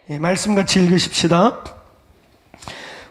말씀 같이 읽으십시다.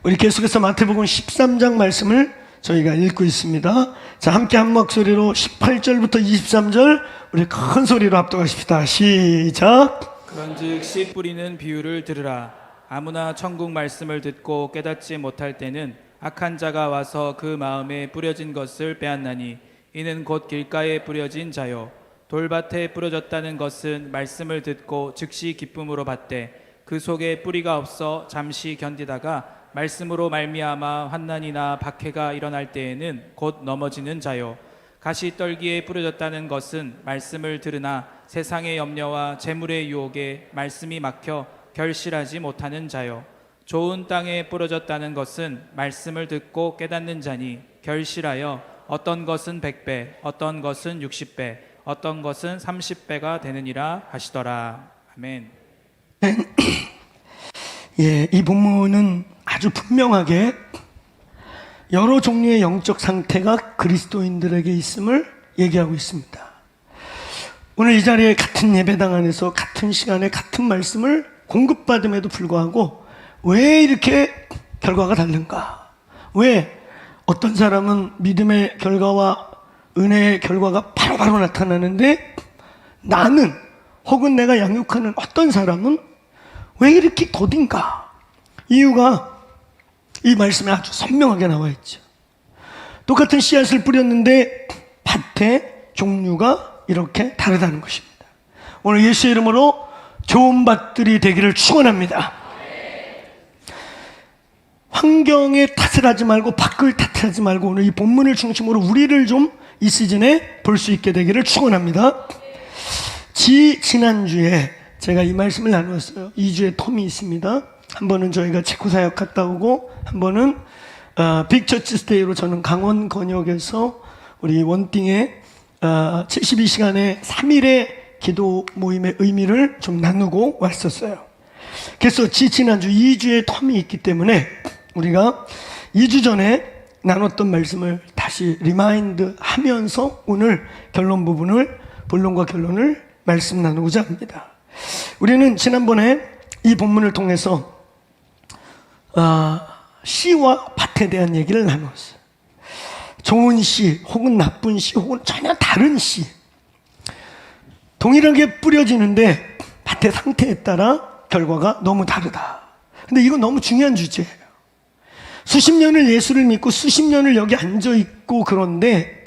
우리 계속해서 마태복음 13장 말씀을 저희가 읽고 있습니다. 자, 함께 한 목소리로 18절부터 23절 우리 큰 소리로 합독하십시다. 시작. 그런즉 씨 뿌리는 비유를 들으라. 아무나 천국 말씀을 듣고 깨닫지 못할 때는 악한 자가 와서 그 마음에 뿌려진 것을 빼앗나니 이는 곧 길가에 뿌려진 자요 돌밭에 뿌려졌다는 것은 말씀을 듣고 즉시 기쁨으로 받되 그 속에 뿌리가 없어 잠시 견디다가 말씀으로 말미암아 환난이나 박해가 일어날 때에는 곧 넘어지는 자요 가시떨기에 뿌려졌다는 것은 말씀을 들으나 세상의 염려와 재물의 유혹에 말씀이 막혀 결실하지 못하는 자요 좋은 땅에 뿌려졌다는 것은 말씀을 듣고 깨닫는 자니 결실하여 어떤 것은 100배 어떤 것은 60배 어떤 것은 30배가 되느니라 하시더라. 아멘. 예, 이 본문은 아주 분명하게 여러 종류의 영적 상태가 그리스도인들에게 있음을 얘기하고 있습니다. 오늘 이 자리에 같은 예배당 안에서 같은 시간에 같은 말씀을 공급받음에도 불구하고 왜 이렇게 결과가 다른가? 왜 어떤 사람은 믿음의 결과와 은혜의 결과가 바로바로 나타나는데 나는 혹은 내가 양육하는 어떤 사람은 왜 이렇게 더딘가? 이유가 이 말씀에 아주 선명하게 나와 있죠. 똑같은 씨앗을 뿌렸는데 밭의 종류가 이렇게 다르다는 것입니다. 오늘 예수의 이름으로 좋은 밭들이 되기를 축원합니다. 환경에 탓을 하지 말고 밖을 탓하지 말고 오늘 이 본문을 중심으로 우리를 좀 이 시즌에 볼 수 있게 되기를 축원합니다. 지난주에 제가 이 말씀을 나누었어요. 2주의 텀이 있습니다. 한 번은 저희가 체코 사역 갔다 오고 한 번은 빅처치 스테이로 저는 강원 건역에서 우리 원띵의 72시간의 3일의 기도 모임의 의미를 좀 나누고 왔었어요. 그래서 지난주 2주의 텀이 있기 때문에 우리가 2주 전에 나눴던 말씀을 다시 리마인드 하면서 오늘 본론과 결론을 말씀 나누고자 합니다. 우리는 지난번에 이 본문을 통해서 씨와 밭에 대한 얘기를 나누었어요. 좋은 씨 혹은 나쁜 씨 혹은 전혀 다른 씨 동일하게 뿌려지는데 밭의 상태에 따라 결과가 너무 다르다. 근데 이건 너무 중요한 주제예요. 수십 년을 예수를 믿고 수십 년을 여기 앉아있고 그런데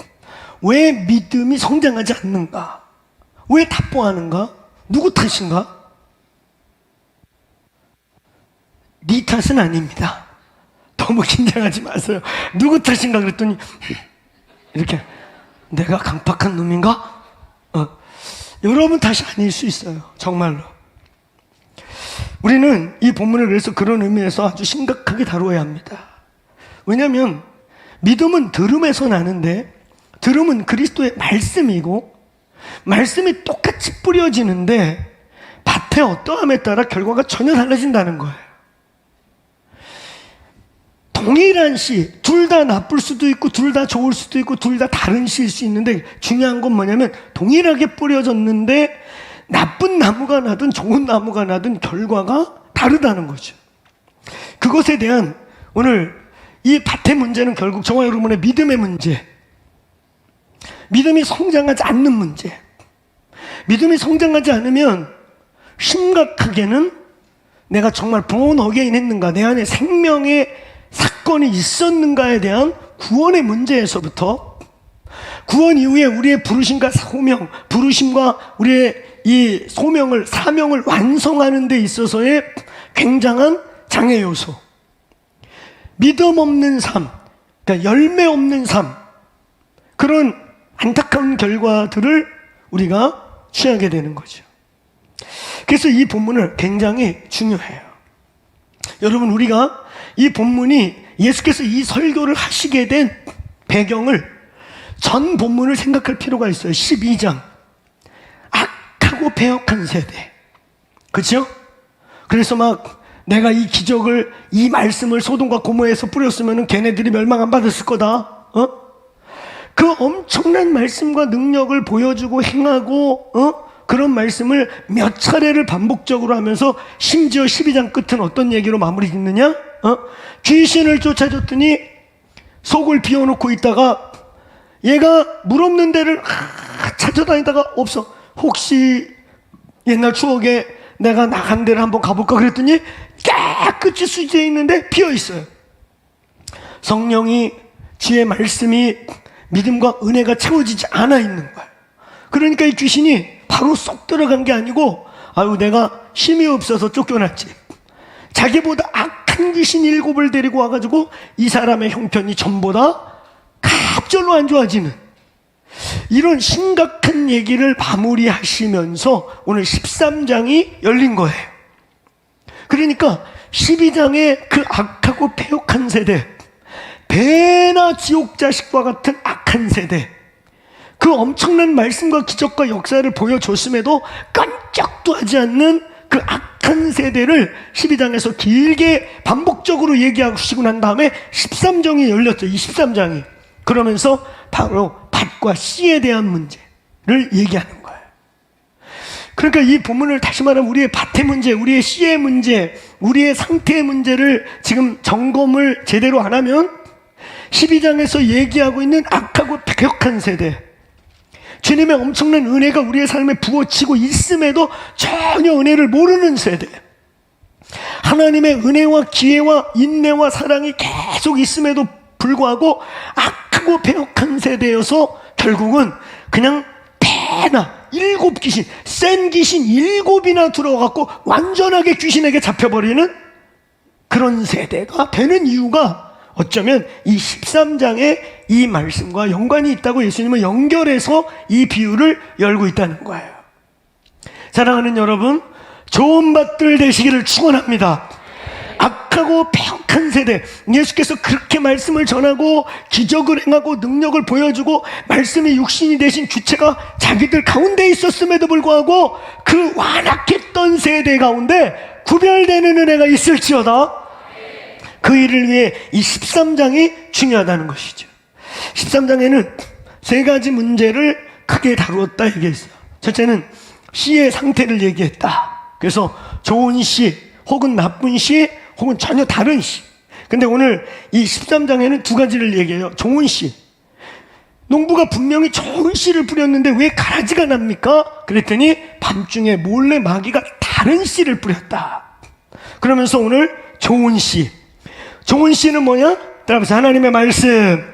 왜 믿음이 성장하지 않는가? 왜 답보하는가? 누구 탓인가? 네 탓은 아닙니다. 너무 긴장하지 마세요. 누구 탓인가 그랬더니 이렇게 내가 강팍한 놈인가? 여러분 탓이 아닐 수 있어요. 정말로. 우리는 이 본문을 그래서 그런 의미에서 아주 심각하게 다루어야 합니다. 왜냐하면 믿음은 들음에서 나는데 들음은 그리스도의 말씀이고 말씀이 똑같이 뿌려지는데 밭의 어떠함에 따라 결과가 전혀 달라진다는 거예요. 동일한 씨, 둘 다 나쁠 수도 있고 둘 다 좋을 수도 있고 둘 다 다른 씨일 수 있는데 중요한 건 뭐냐면 동일하게 뿌려졌는데 나쁜 나무가 나든 좋은 나무가 나든 결과가 다르다는 거죠. 그것에 대한 오늘 이 밭의 문제는 결국 저와 여러분의 믿음의 문제, 믿음이 성장하지 않는 문제. 믿음이 성장하지 않으면 심각하게는 내가 정말 born again 했는가, 내 안에 생명의 사건이 있었는가에 대한 구원의 문제에서부터 구원 이후에 우리의 부르심과 소명, 부르심과 우리의 이 소명을, 사명을 완성하는 데 있어서의 굉장한 장애 요소. 믿음 없는 삶, 그러니까 열매 없는 삶, 그런 안타까운 결과들을 우리가 취하게 되는 거죠. 그래서 이 본문은 굉장히 중요해요. 여러분, 우리가 이 본문이 예수께서 이 설교를 하시게 된 배경을 전 본문을 생각할 필요가 있어요. 12장. 악하고 배역한 세대. 그렇죠? 그래서 막 내가 이 기적을, 이 말씀을 소돔과 고모에서 뿌렸으면 걔네들이 멸망 안 받았을 거다. 그 엄청난 말씀과 능력을 보여주고 행하고 그런 말씀을 몇 차례를 반복적으로 하면서 심지어 12장 끝은 어떤 얘기로 마무리 짓느냐? 귀신을 쫓아줬더니 속을 비워놓고 있다가 얘가 물 없는 데를 찾아다니다가 없어. 혹시 옛날 추억에 내가 나간 데를 한번 가볼까 그랬더니 깨끗이 수지에 있는데 비어 있어요. 성령이 주의 말씀이 믿음과 은혜가 채워지지 않아 있는 거야. 그러니까 이 귀신이 바로 쏙 들어간 게 아니고 아유 내가 힘이 없어서 쫓겨났지. 자기보다 악한 귀신 7을 데리고 와가지고 이 사람의 형편이 전보다 갑절로 안 좋아지는 이런 심각한 얘기를 마무리하시면서 오늘 13장이 열린 거예요. 그러니까 12장의 그 악하고 패역한 세대, 배나 지옥 자식과 같은 악한 세대, 그 엄청난 말씀과 기적과 역사를 보여줬음에도 깜짝도 하지 않는 그 악한 세대를 12장에서 길게 반복적으로 얘기하시고 난 다음에 13장이 열렸죠. 이 13장이. 그러면서 바로 밭과 씨에 대한 문제를 얘기하는 거예요. 그러니까 이 본문을 다시 말하면 우리의 밭의 문제, 우리의 씨의 문제, 우리의 상태의 문제를 지금 점검을 제대로 안 하면 12장에서 얘기하고 있는 악하고 패역한 세대, 주님의 엄청난 은혜가 우리의 삶에 부어지고 있음에도 전혀 은혜를 모르는 세대, 하나님의 은혜와 기회와 인내와 사랑이 계속 있음에도 불구하고 악하고 패역한 세대여서 결국은 그냥 배나 7귀신, 센 귀신 7이나 들어가고 완전하게 귀신에게 잡혀버리는 그런 세대가 되는 이유가 어쩌면 이 13장에 이 말씀과 연관이 있다고 예수님은 연결해서 이 비유를 열고 있다는 거예요. 사랑하는 여러분, 좋은 밭들 되시기를 축원합니다. 악하고 패역한 세대, 예수께서 그렇게 말씀을 전하고 기적을 행하고 능력을 보여주고 말씀이 육신이 되신 주체가 자기들 가운데 있었음에도 불구하고 그 완악했던 세대 가운데 구별되는 은혜가 있을지어다. 그 일을 위해 이 13장이 중요하다는 것이죠. 13장에는 3가지 문제를 크게 다루었다 얘기했어요. 첫째는 씨의 상태를 얘기했다. 그래서 좋은 씨 혹은 나쁜 씨 혹은 전혀 다른 씨. 근데 오늘 이 13장에는 2가지를 얘기해요. 좋은 씨. 농부가 분명히 좋은 씨를 뿌렸는데 왜 가라지가 납니까? 그랬더니 밤중에 몰래 마귀가 다른 씨를 뿌렸다. 그러면서 오늘 좋은 씨. 좋은 씨는 뭐냐? 따라서 하나님의 말씀,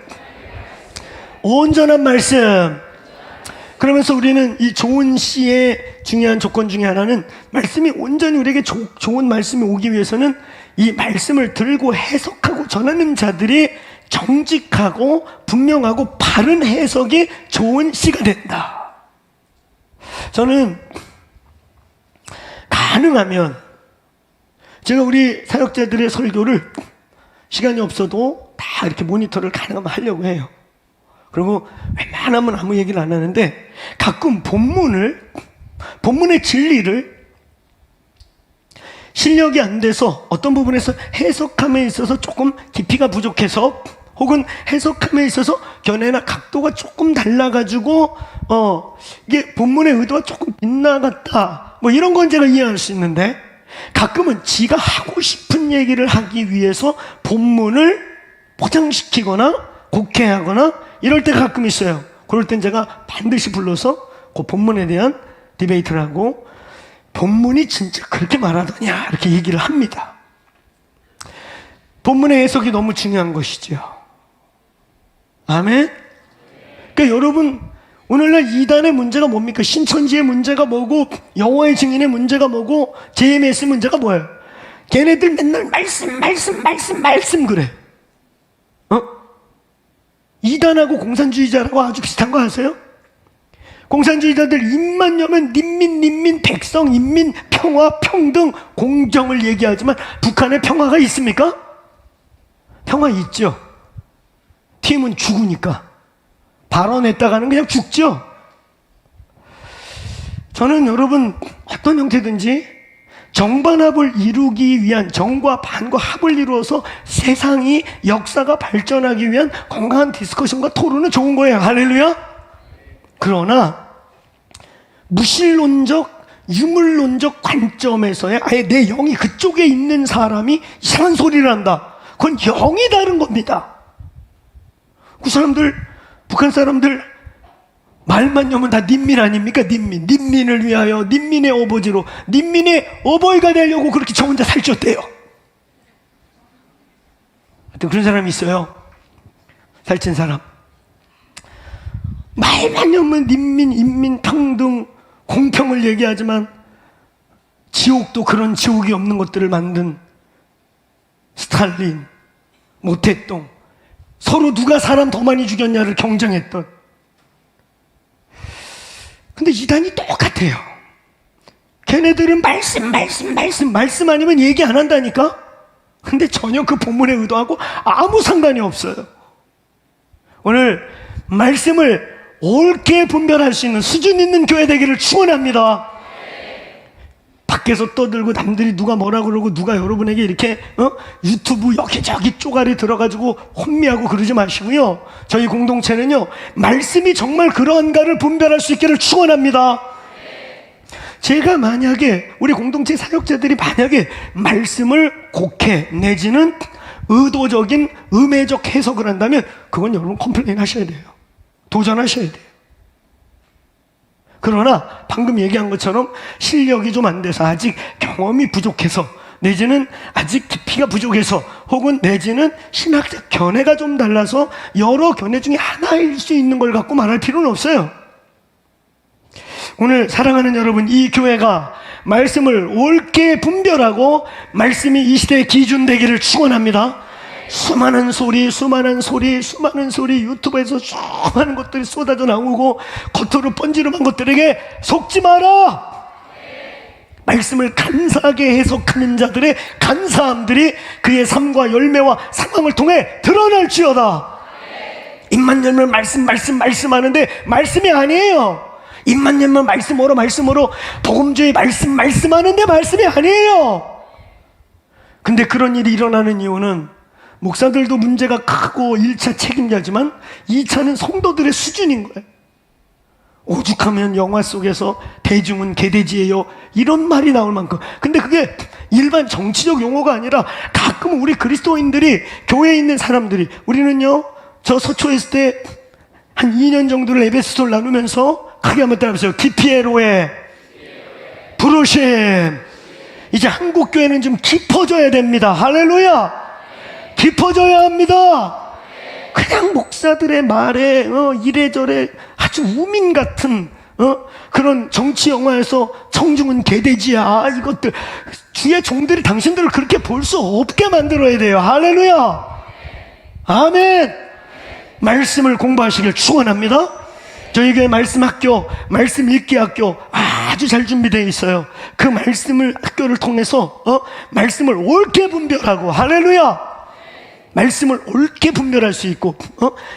온전한 말씀. 그러면서 우리는 이 좋은 씨의 중요한 조건 중에 하나는 말씀이 온전히 우리에게 좋은 말씀이 오기 위해서는 이 말씀을 들고 해석하고 전하는 자들이 정직하고 분명하고 바른 해석이 좋은 씨가 된다. 저는 가능하면 제가 우리 사역자들의 설교를 시간이 없어도 다 이렇게 모니터를 가능하면 하려고 해요. 그리고 웬만하면 아무 얘기를 안 하는데 가끔 본문의 진리를 실력이 안 돼서 어떤 부분에서 해석함에 있어서 조금 깊이가 부족해서 혹은 해석함에 있어서 견해나 각도가 조금 달라가지고 이게 본문의 의도가 조금 빗나갔다 뭐 이런 건 제가 이해할 수 있는데 가끔은 지가 하고 싶은 얘기를 하기 위해서 본문을 포장시키거나 곡해하거나 이럴 때가 가끔 있어요. 그럴 땐 제가 반드시 불러서 그 본문에 대한 디베이트를 하고 본문이 진짜 그렇게 말하더냐 이렇게 얘기를 합니다. 본문의 해석이 너무 중요한 것이죠. 아멘. 그러니까 여러분 오늘날 이단의 문제가 뭡니까? 신천지의 문제가 뭐고 여호와의 증인의 문제가 뭐고 JMS 문제가 뭐예요? 걔네들 맨날 말씀 그래. 이단하고 공산주의자라고 아주 비슷한 거 아세요? 공산주의자들 입만 여면 린민, 백성, 인민, 평화, 평등, 공정을 얘기하지만 북한에 평화가 있습니까? 평화 있죠. 팀은 죽으니까. 발언했다가는 그냥 죽죠. 저는 여러분 어떤 형태든지 정반합을 이루기 위한 정과 반과 합을 이루어서 세상이 역사가 발전하기 위한 건강한 디스커션과 토론은 좋은 거예요. 할렐루야. 그러나 무신론적, 유물론적 관점에서의 아예 내 영이 그쪽에 있는 사람이 이상한 소리를 한다. 그건 영이 다른 겁니다. 그 사람들, 북한 사람들 말만 여면 다 닌민 아닙니까? 닌민. 닌민을 위하여 닌민의 어버지로 닌민의 어버이가 되려고 그렇게 저 혼자 살쪘대요. 하여튼 그런 사람이 있어요. 살찐 사람. 말만 여면 닌민, 인민, 평등, 공평을 얘기하지만 지옥도 그런 지옥이 없는 것들을 만든 스탈린, 모택동, 서로 누가 사람 더 많이 죽였냐를 경쟁했던. 근데 이단이 똑같아요. 걔네들은 말씀 아니면 얘기 안 한다니까? 근데 전혀 그 본문의 의도하고 아무 상관이 없어요. 오늘 말씀을 옳게 분별할 수 있는 수준 있는 교회 되기를 축원합니다. 밖에서 떠들고 남들이 누가 뭐라 그러고 누가 여러분에게 이렇게 유튜브 여기저기 쪼가리 들어가지고 혼미하고 그러지 마시고요. 저희 공동체는요, 말씀이 정말 그러한가를 분별할 수 있기를 축원합니다. 제가 만약에 우리 공동체 사역자들이 만약에 말씀을 곡해 내지는 의도적인 음해적 해석을 한다면 그건 여러분 컴플레인 하셔야 돼요. 도전하셔야 돼요. 그러나 방금 얘기한 것처럼 실력이 좀 안 돼서 아직 경험이 부족해서 내지는 아직 깊이가 부족해서 혹은 내지는 신학적 견해가 좀 달라서 여러 견해 중에 하나일 수 있는 걸 갖고 말할 필요는 없어요. 오늘 사랑하는 여러분, 이 교회가 말씀을 옳게 분별하고 말씀이 이 시대의 기준 되기를 축원합니다. 수많은 소리 유튜브에서 수많은 것들이 쏟아져 나오고 겉으로 번지르만 것들에게 속지 마라. 말씀을 간사하게 해석하는 자들의 간사함들이 그의 삶과 열매와 상황을 통해 드러날지어다. 입만 열면 말씀하는데 말씀이 아니에요. 입만 열면 말씀으로 복음주의 말씀하는데 말씀이 아니에요. 근데 그런 일이 일어나는 이유는 목사들도 문제가 크고 1차 책임자지만 2차는 성도들의 수준인 거예요. 오죽하면 영화 속에서 대중은 개돼지예요, 이런 말이 나올 만큼. 근데 그게 일반 정치적 용어가 아니라 가끔 우리 그리스도인들이, 교회에 있는 사람들이, 우리는요, 저 서초에 있을 때 한 2년 정도를 에베소서를 나누면서 크게 한번 따라해보세요. 기피에로의 부르심. 이제 한국 교회는 좀 깊어져야 됩니다. 할렐루야. 깊어져야 합니다. 그냥 목사들의 말에 이래저래 아주 우민 같은 그런 정치 영화에서 청중은 개돼지야, 이것들 주의 종들이 당신들을 그렇게 볼 수 없게 만들어야 돼요. 할렐루야. 아멘. 말씀을 공부하시길 축원합니다. 저희 교회 말씀 학교, 말씀 읽기 학교 아주 잘 준비되어 있어요. 그 말씀을 학교를 통해서 말씀을 옳게 분별하고, 할렐루야, 말씀을 옳게 분별할 수 있고,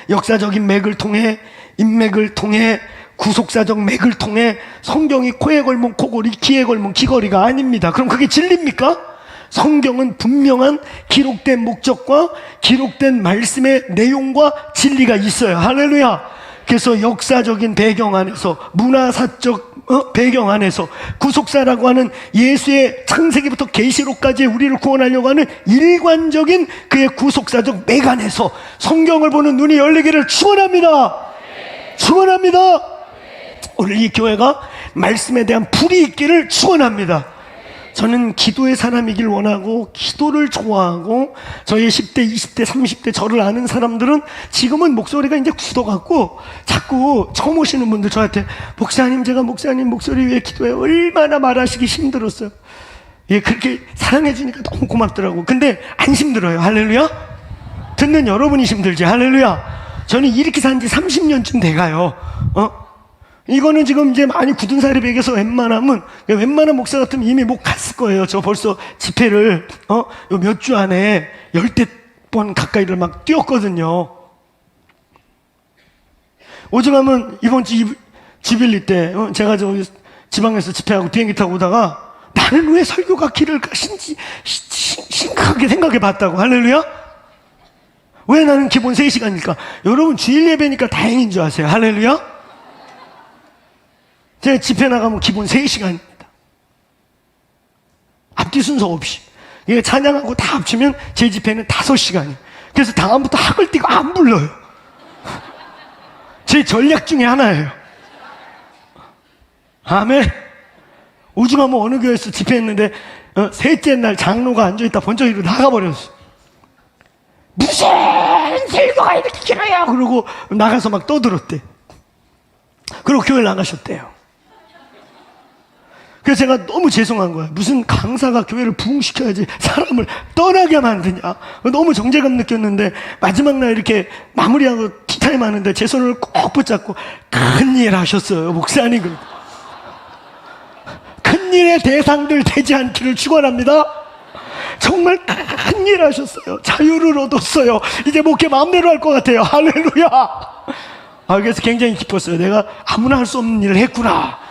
역사적인 맥을 통해, 인맥을 통해, 구속사적 맥을 통해 성경이 코에 걸면 코골이, 귀에 걸면 귀걸이가 아닙니다. 그럼 그게 진리입니까? 성경은 분명한 기록된 목적과 기록된 말씀의 내용과 진리가 있어요. 할렐루야. 그래서 역사적인 배경 안에서, 문화사적 배경 안에서, 구속사라고 하는 예수의 창세기부터 계시록까지 우리를 구원하려고 하는 일관적인 그의 구속사적 맥 안에서 성경을 보는 눈이 열리기를 축원합니다. 축원합니다. 오늘 이 교회가 말씀에 대한 불이 있기를 축원합니다. 저는 기도의 사람이길 원하고 기도를 좋아하고, 저희 10대, 20대, 30대 저를 아는 사람들은 지금은 목소리가 이제 굳어갖고 자꾸 처음 오시는 분들 저한테, 목사님, 제가 목사님 목소리 위에 기도해, 얼마나 말하시기 힘들었어요. 예, 그렇게 사랑해주니까 너무 고맙더라고. 근데 안 힘들어요. 할렐루야. 듣는 여러분이 힘들지. 할렐루야. 저는 이렇게 산 지 30년쯤 돼가요. 이거는 지금 이제 많이 굳은 살이 배겨서 웬만한 목사 같으면 이미 목 갔을 거예요. 저 벌써 집회를 요 몇 주 안에 10대 번 가까이를 막 뛰었거든요. 오죽하면 이번 주 주빌리 때 제가 저 지방에서 집회하고 비행기 타고 오다가 나는 왜 설교가 길을 가신지 심각하게 생각해 봤다고. 할렐루야. 왜 나는 기본 3시간일까? 여러분, 주일 예배니까 다행인 줄 아세요. 할렐루야. 제 집회 나가면 기본 3시간입니다. 앞뒤 순서 없이. 이게 찬양하고 다 합치면 제 집회는 5시간이에요. 그래서 다음부터 학을 띄고 안 불러요. 제 전략 중에 하나예요. 아멘. 오죽하면 뭐 어느 교회에서 집회했는데 셋째 날 장로가 앉아있다 번쩍이로 나가버렸어. 무슨 설교가 이렇게 길어요. 그러고 나가서 막 떠들었대. 그리고 교회를 나가셨대요. 그래서 제가 너무 죄송한 거예요. 무슨 강사가 교회를 부흥시켜야지 사람을 떠나게 만드냐. 너무 정제감 느꼈는데 마지막 날 이렇게 마무리하고 티타임 하는데 제 손을 꼭 붙잡고 큰일 하셨어요. 목사님. 큰일의 대상들 되지 않기를 축원합니다. 정말 큰일 하셨어요. 자유를 얻었어요. 이제 목회 마음대로 할 것 같아요. 할렐루야. 그래서 굉장히 기뻤어요. 내가 아무나 할 수 없는 일을 했구나.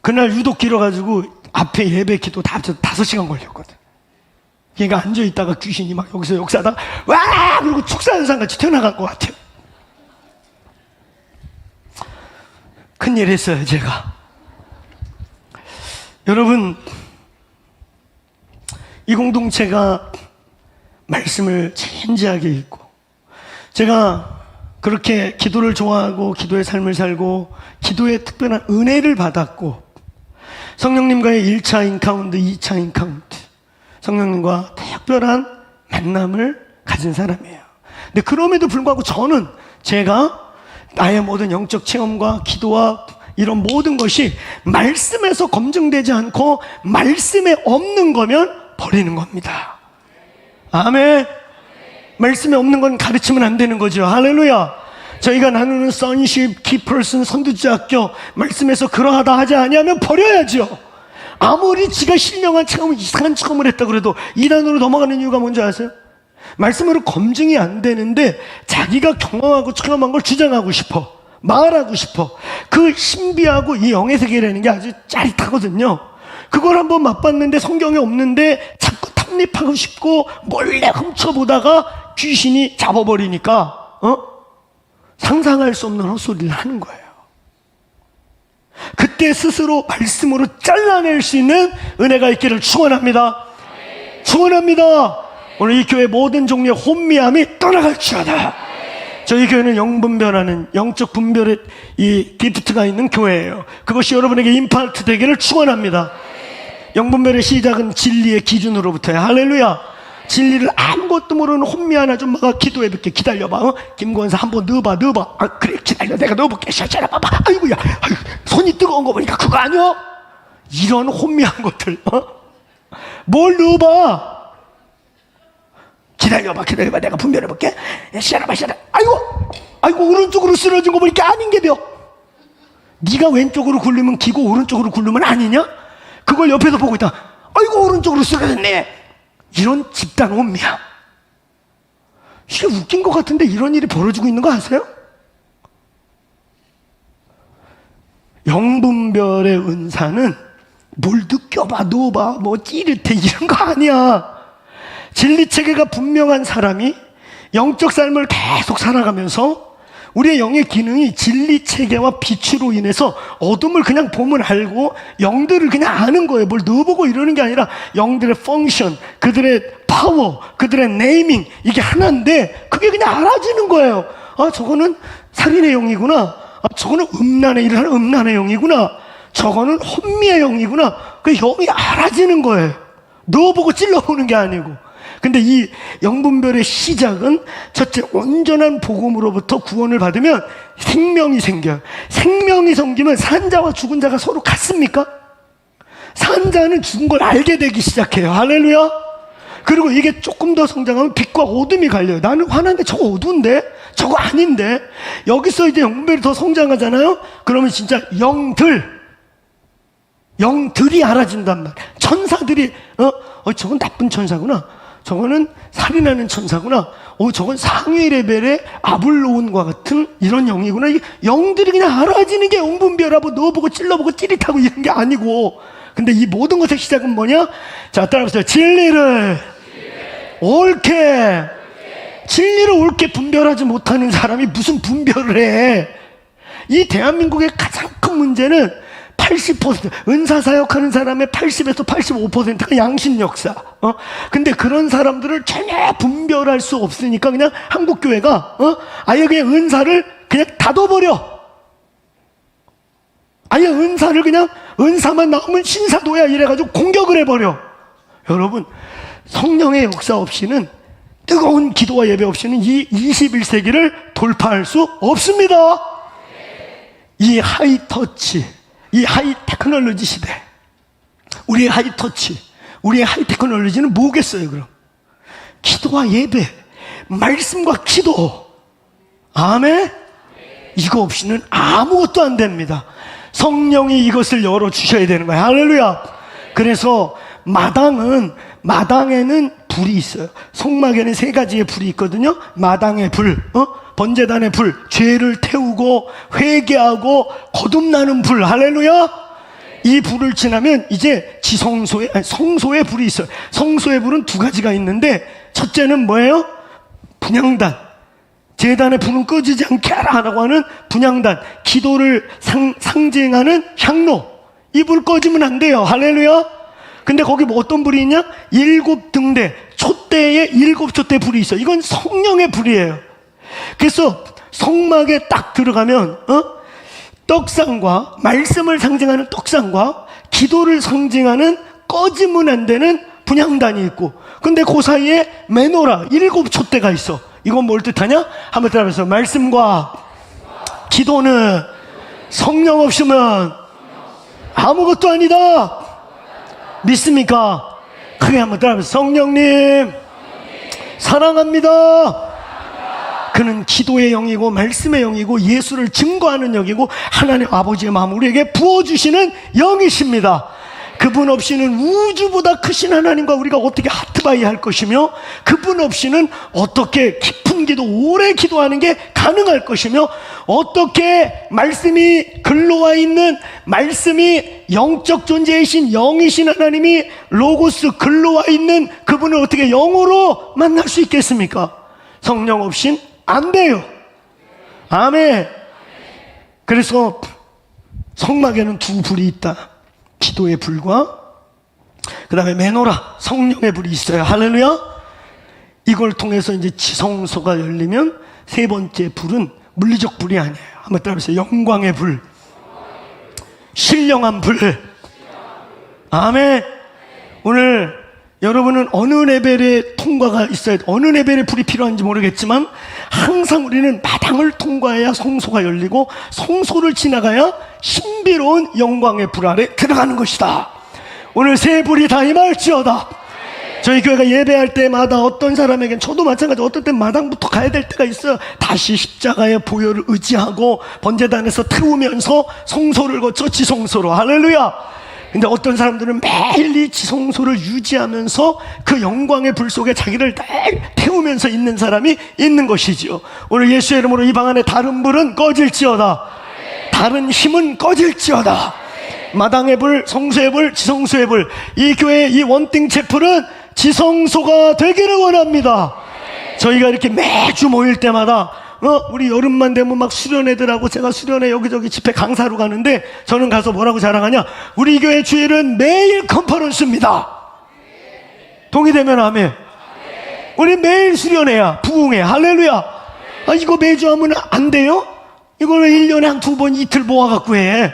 그날 유독 길어가지고 앞에 예배 기도 다 합쳐서 5시간 걸렸거든. 걔가 앉아있다가 귀신이 막 여기서 역사하다가 와! 그리고 축사현상같이 튀어나갈 것 같아요. 큰일 했어요, 제가. 여러분, 이 공동체가 말씀을 진지하게 읽고, 제가 그렇게 기도를 좋아하고 기도의 삶을 살고 기도의 특별한 은혜를 받았고, 성령님과의 1차 인카운트, 2차 인카운트, 성령님과 특별한 만남을 가진 사람이에요. 근데 그럼에도 불구하고 저는 제가 나의 모든 영적 체험과 기도와 이런 모든 것이 말씀에서 검증되지 않고 말씀에 없는 거면 버리는 겁니다. 아멘. 말씀에 없는 건 가르치면 안 되는 거죠. 할렐루야. 저희가 나누는 선십, 키퍼슨, 선두주학교 말씀에서 그러하다 하지 아니하면 버려야죠. 아무리 지가 신령한 체험을 이상한 체험을 했다 그래도 이단으로 넘어가는 이유가 뭔지 아세요? 말씀으로 검증이 안 되는데 자기가 경험하고 체험한 걸 주장하고 싶어, 말하고 싶어. 그 신비하고 이 영의 세계라는 게 아주 짜릿하거든요. 그걸 한번 맛봤는데 성경에 없는데 자꾸 탐립하고 싶고 몰래 훔쳐보다가 귀신이 잡아버리니까 상상할 수 없는 헛소리를 하는 거예요. 그때 스스로 말씀으로 잘라낼 수 있는 은혜가 있기를 축원합니다. 축원합니다. 오늘 이 교회 모든 종류의 혼미함이 떠나갈지어다. 저희 교회는 영분별하는 영적 분별의 이 기프트가 있는 교회예요. 그것이 여러분에게 임파트 되기를 축원합니다. 영분별의 시작은 진리의 기준으로부터야. 할렐루야. 진리를 아무것도 모르는 혼미한 아줌마가 기도해볼게. 기다려봐. 김권사 한번 넣어봐. 그래 기다려. 내가 넣어볼게. 샤샤라 봐봐. 아이고야. 손이 뜨거운 거 보니까 그거 아니야? 이런 혼미한 것들. 뭘 넣어봐. 기다려봐. 내가 분별해볼게. 샤라봐. 아이고 오른쪽으로 쓰러진 거 보니까 아닌 게벼. 네가 왼쪽으로 굴리면 기고 오른쪽으로 굴리면 아니냐? 그걸 옆에서 보고 있다. 아이고 오른쪽으로 쓰러졌네. 이런 집단 혼미야. 이게 웃긴 것 같은데 이런 일이 벌어지고 있는 거 아세요? 영분별의 은사는 뭘 느껴봐, 넣어봐, 뭐 찌릿해 이런 거 아니야. 진리체계가 분명한 사람이 영적 삶을 계속 살아가면서 우리의 영의 기능이 진리체계와 빛으로 인해서 어둠을 그냥 보면 알고 영들을 그냥 아는 거예요. 뭘 넣어보고 이러는 게 아니라 영들의 펑션, 그들의 파워, 그들의 네이밍 이게 하나인데 그게 그냥 알아지는 거예요. 저거는 살인의 영이구나. 저거는 음란의 일을 하는 음란의 영이구나. 저거는 혼미의 영이구나. 그 영이 알아지는 거예요. 넣어보고 찔러보는 게 아니고. 근데 이 영분별의 시작은 첫째 온전한 복음으로부터 구원을 받으면 생명이 생겨요. 생명이 생기면 산 자와 죽은 자가 서로 같습니까? 산 자는 죽은 걸 알게 되기 시작해요. 할렐루야. 그리고 이게 조금 더 성장하면 빛과 어둠이 갈려요. 나는 화난데 저거 어두운데? 저거 아닌데? 여기서 이제 영분별이 더 성장하잖아요. 그러면 진짜 영들이 알아진단 말이에요. 천사들이 저건 나쁜 천사구나. 저거는 살인하는 천사구나. 저건 상위 레벨의 아블로온과 같은 이런 영이구나. 이게 영들이 그냥 알아지는 게 영분별하고 넣어보고 찔러보고 찌릿하고 이런 게 아니고. 근데 이 모든 것의 시작은 뭐냐? 자, 따라해보세요. 진리를 옳게 진리를 옳게 분별하지 못하는 사람이 무슨 분별을 해? 이 대한민국의 가장 큰 문제는 80% 은사 사역하는 사람의 80에서 85%가 양심 역사. 근데 그런 사람들을 전혀 분별할 수 없으니까 그냥 한국 교회가 아예 그냥 은사를 그냥 닫아버려. 아예 은사를 그냥 은사만 나오면 신사도야 이래가지고 공격을 해버려. 여러분, 성령의 역사 없이는, 뜨거운 기도와 예배 없이는 이 21세기를 돌파할 수 없습니다. 이 하이터치, 이 하이테크놀로지 시대, 우리의 하이터치, 우리의 하이테크놀로지는 뭐겠어요? 그럼 기도와 예배, 말씀과 기도, 아멘. 이거 없이는 아무것도 안 됩니다. 성령이 이것을 열어주셔야 되는 거예요. 할렐루야. 그래서 마당에는 불이 있어요. 성막에는 3가지의 불이 있거든요. 마당의 불, 번제단의 불, 죄를 태우고 회개하고 거듭나는 불. 할렐루야. 이 불을 지나면 이제 성소에 불이 있어요. 성소의 불은 2가지가 있는데, 첫째는 뭐예요? 분향단. 제단의 불은 꺼지지 않게 하라고 하는 분향단, 기도를 상징하는 향로. 이 불 꺼지면 안 돼요. 할렐루야. 근데 거기 뭐 어떤 불이 있냐? 7등대, 촛대에 7촛대 불이 있어. 이건 성령의 불이에요. 그래서 성막에 딱 들어가면 떡상과, 말씀을 상징하는 떡상과 기도를 상징하는 꺼지면 안 되는 분향단이 있고, 근데 그 사이에 메노라 7촛대가 있어. 이건 뭘 뜻하냐? 한번 따라해서, 말씀과 기도는 성령 없으면 아무것도 아니다. 믿습니까? 크게 한번 따라해서, 성령님 사랑합니다. 그는 기도의 영이고 말씀의 영이고 예수를 증거하는 영이고 하나님 아버지의 마음을 우리에게 부어주시는 영이십니다. 그분 없이는 우주보다 크신 하나님과 우리가 어떻게 하트바이 할 것이며, 그분 없이는 어떻게 깊은 기도, 오래 기도하는 게 가능할 것이며, 어떻게 말씀이 글로와 있는, 말씀이 영적 존재이신 영이신 하나님이 로고스 글로와 있는 그분을 어떻게 영으로 만날 수 있겠습니까? 성령 없인 안 돼요. 아멘. 그래서 성막에는 2 불이 있다. 기도의 불과 그 다음에 메노라, 성령의 불이 있어요. 할렐루야. 이걸 통해서 이제 지성소가 열리면 3번째 불은 물리적 불이 아니에요. 한번 따라해보세요. 영광의 불, 신령한 불. 아멘. 오늘 여러분은 어느 레벨의 통과가 있어야 돼. 어느 레벨의 불이 필요한지 모르겠지만 항상 우리는 마당을 통과해야 성소가 열리고, 성소를 지나가야 신비로운 영광의 불 아래 들어가는 것이다. 오늘 3 불이 다 임할지어다. 저희 교회가 예배할 때마다 어떤 사람에겐, 저도 마찬가지, 어떤 때 마당부터 가야 될 때가 있어요. 다시 십자가의 보혈을 의지하고 번제단에서 태우면서 성소를 거쳐 지성소로. 할렐루야. 근데 어떤 사람들은 매일 이 지성소를 유지하면서 그 영광의 불 속에 자기를 늘 태우면서 있는 사람이 있는 것이지요. 오늘 예수의 이름으로 이 방 안에 다른 불은 꺼질지어다. 다른 힘은 꺼질지어다. 마당의 불, 성소의 불, 지성소의 불. 이 교회 이 원띵 채플은 지성소가 되기를 원합니다. 저희가 이렇게 매주 모일 때마다 우리 여름만 되면 막 수련회들하고, 제가 수련회 여기저기 집회 강사로 가는데, 저는 가서 뭐라고 자랑하냐? 우리 교회 주일은 매일 컨퍼런스입니다. 동의되면 아멘. 우리 매일 수련회야, 부흥회. 할렐루야. 이거 매주 하면 안 돼요? 이걸 왜 1년에 한 2번 이틀 모아갖고 해?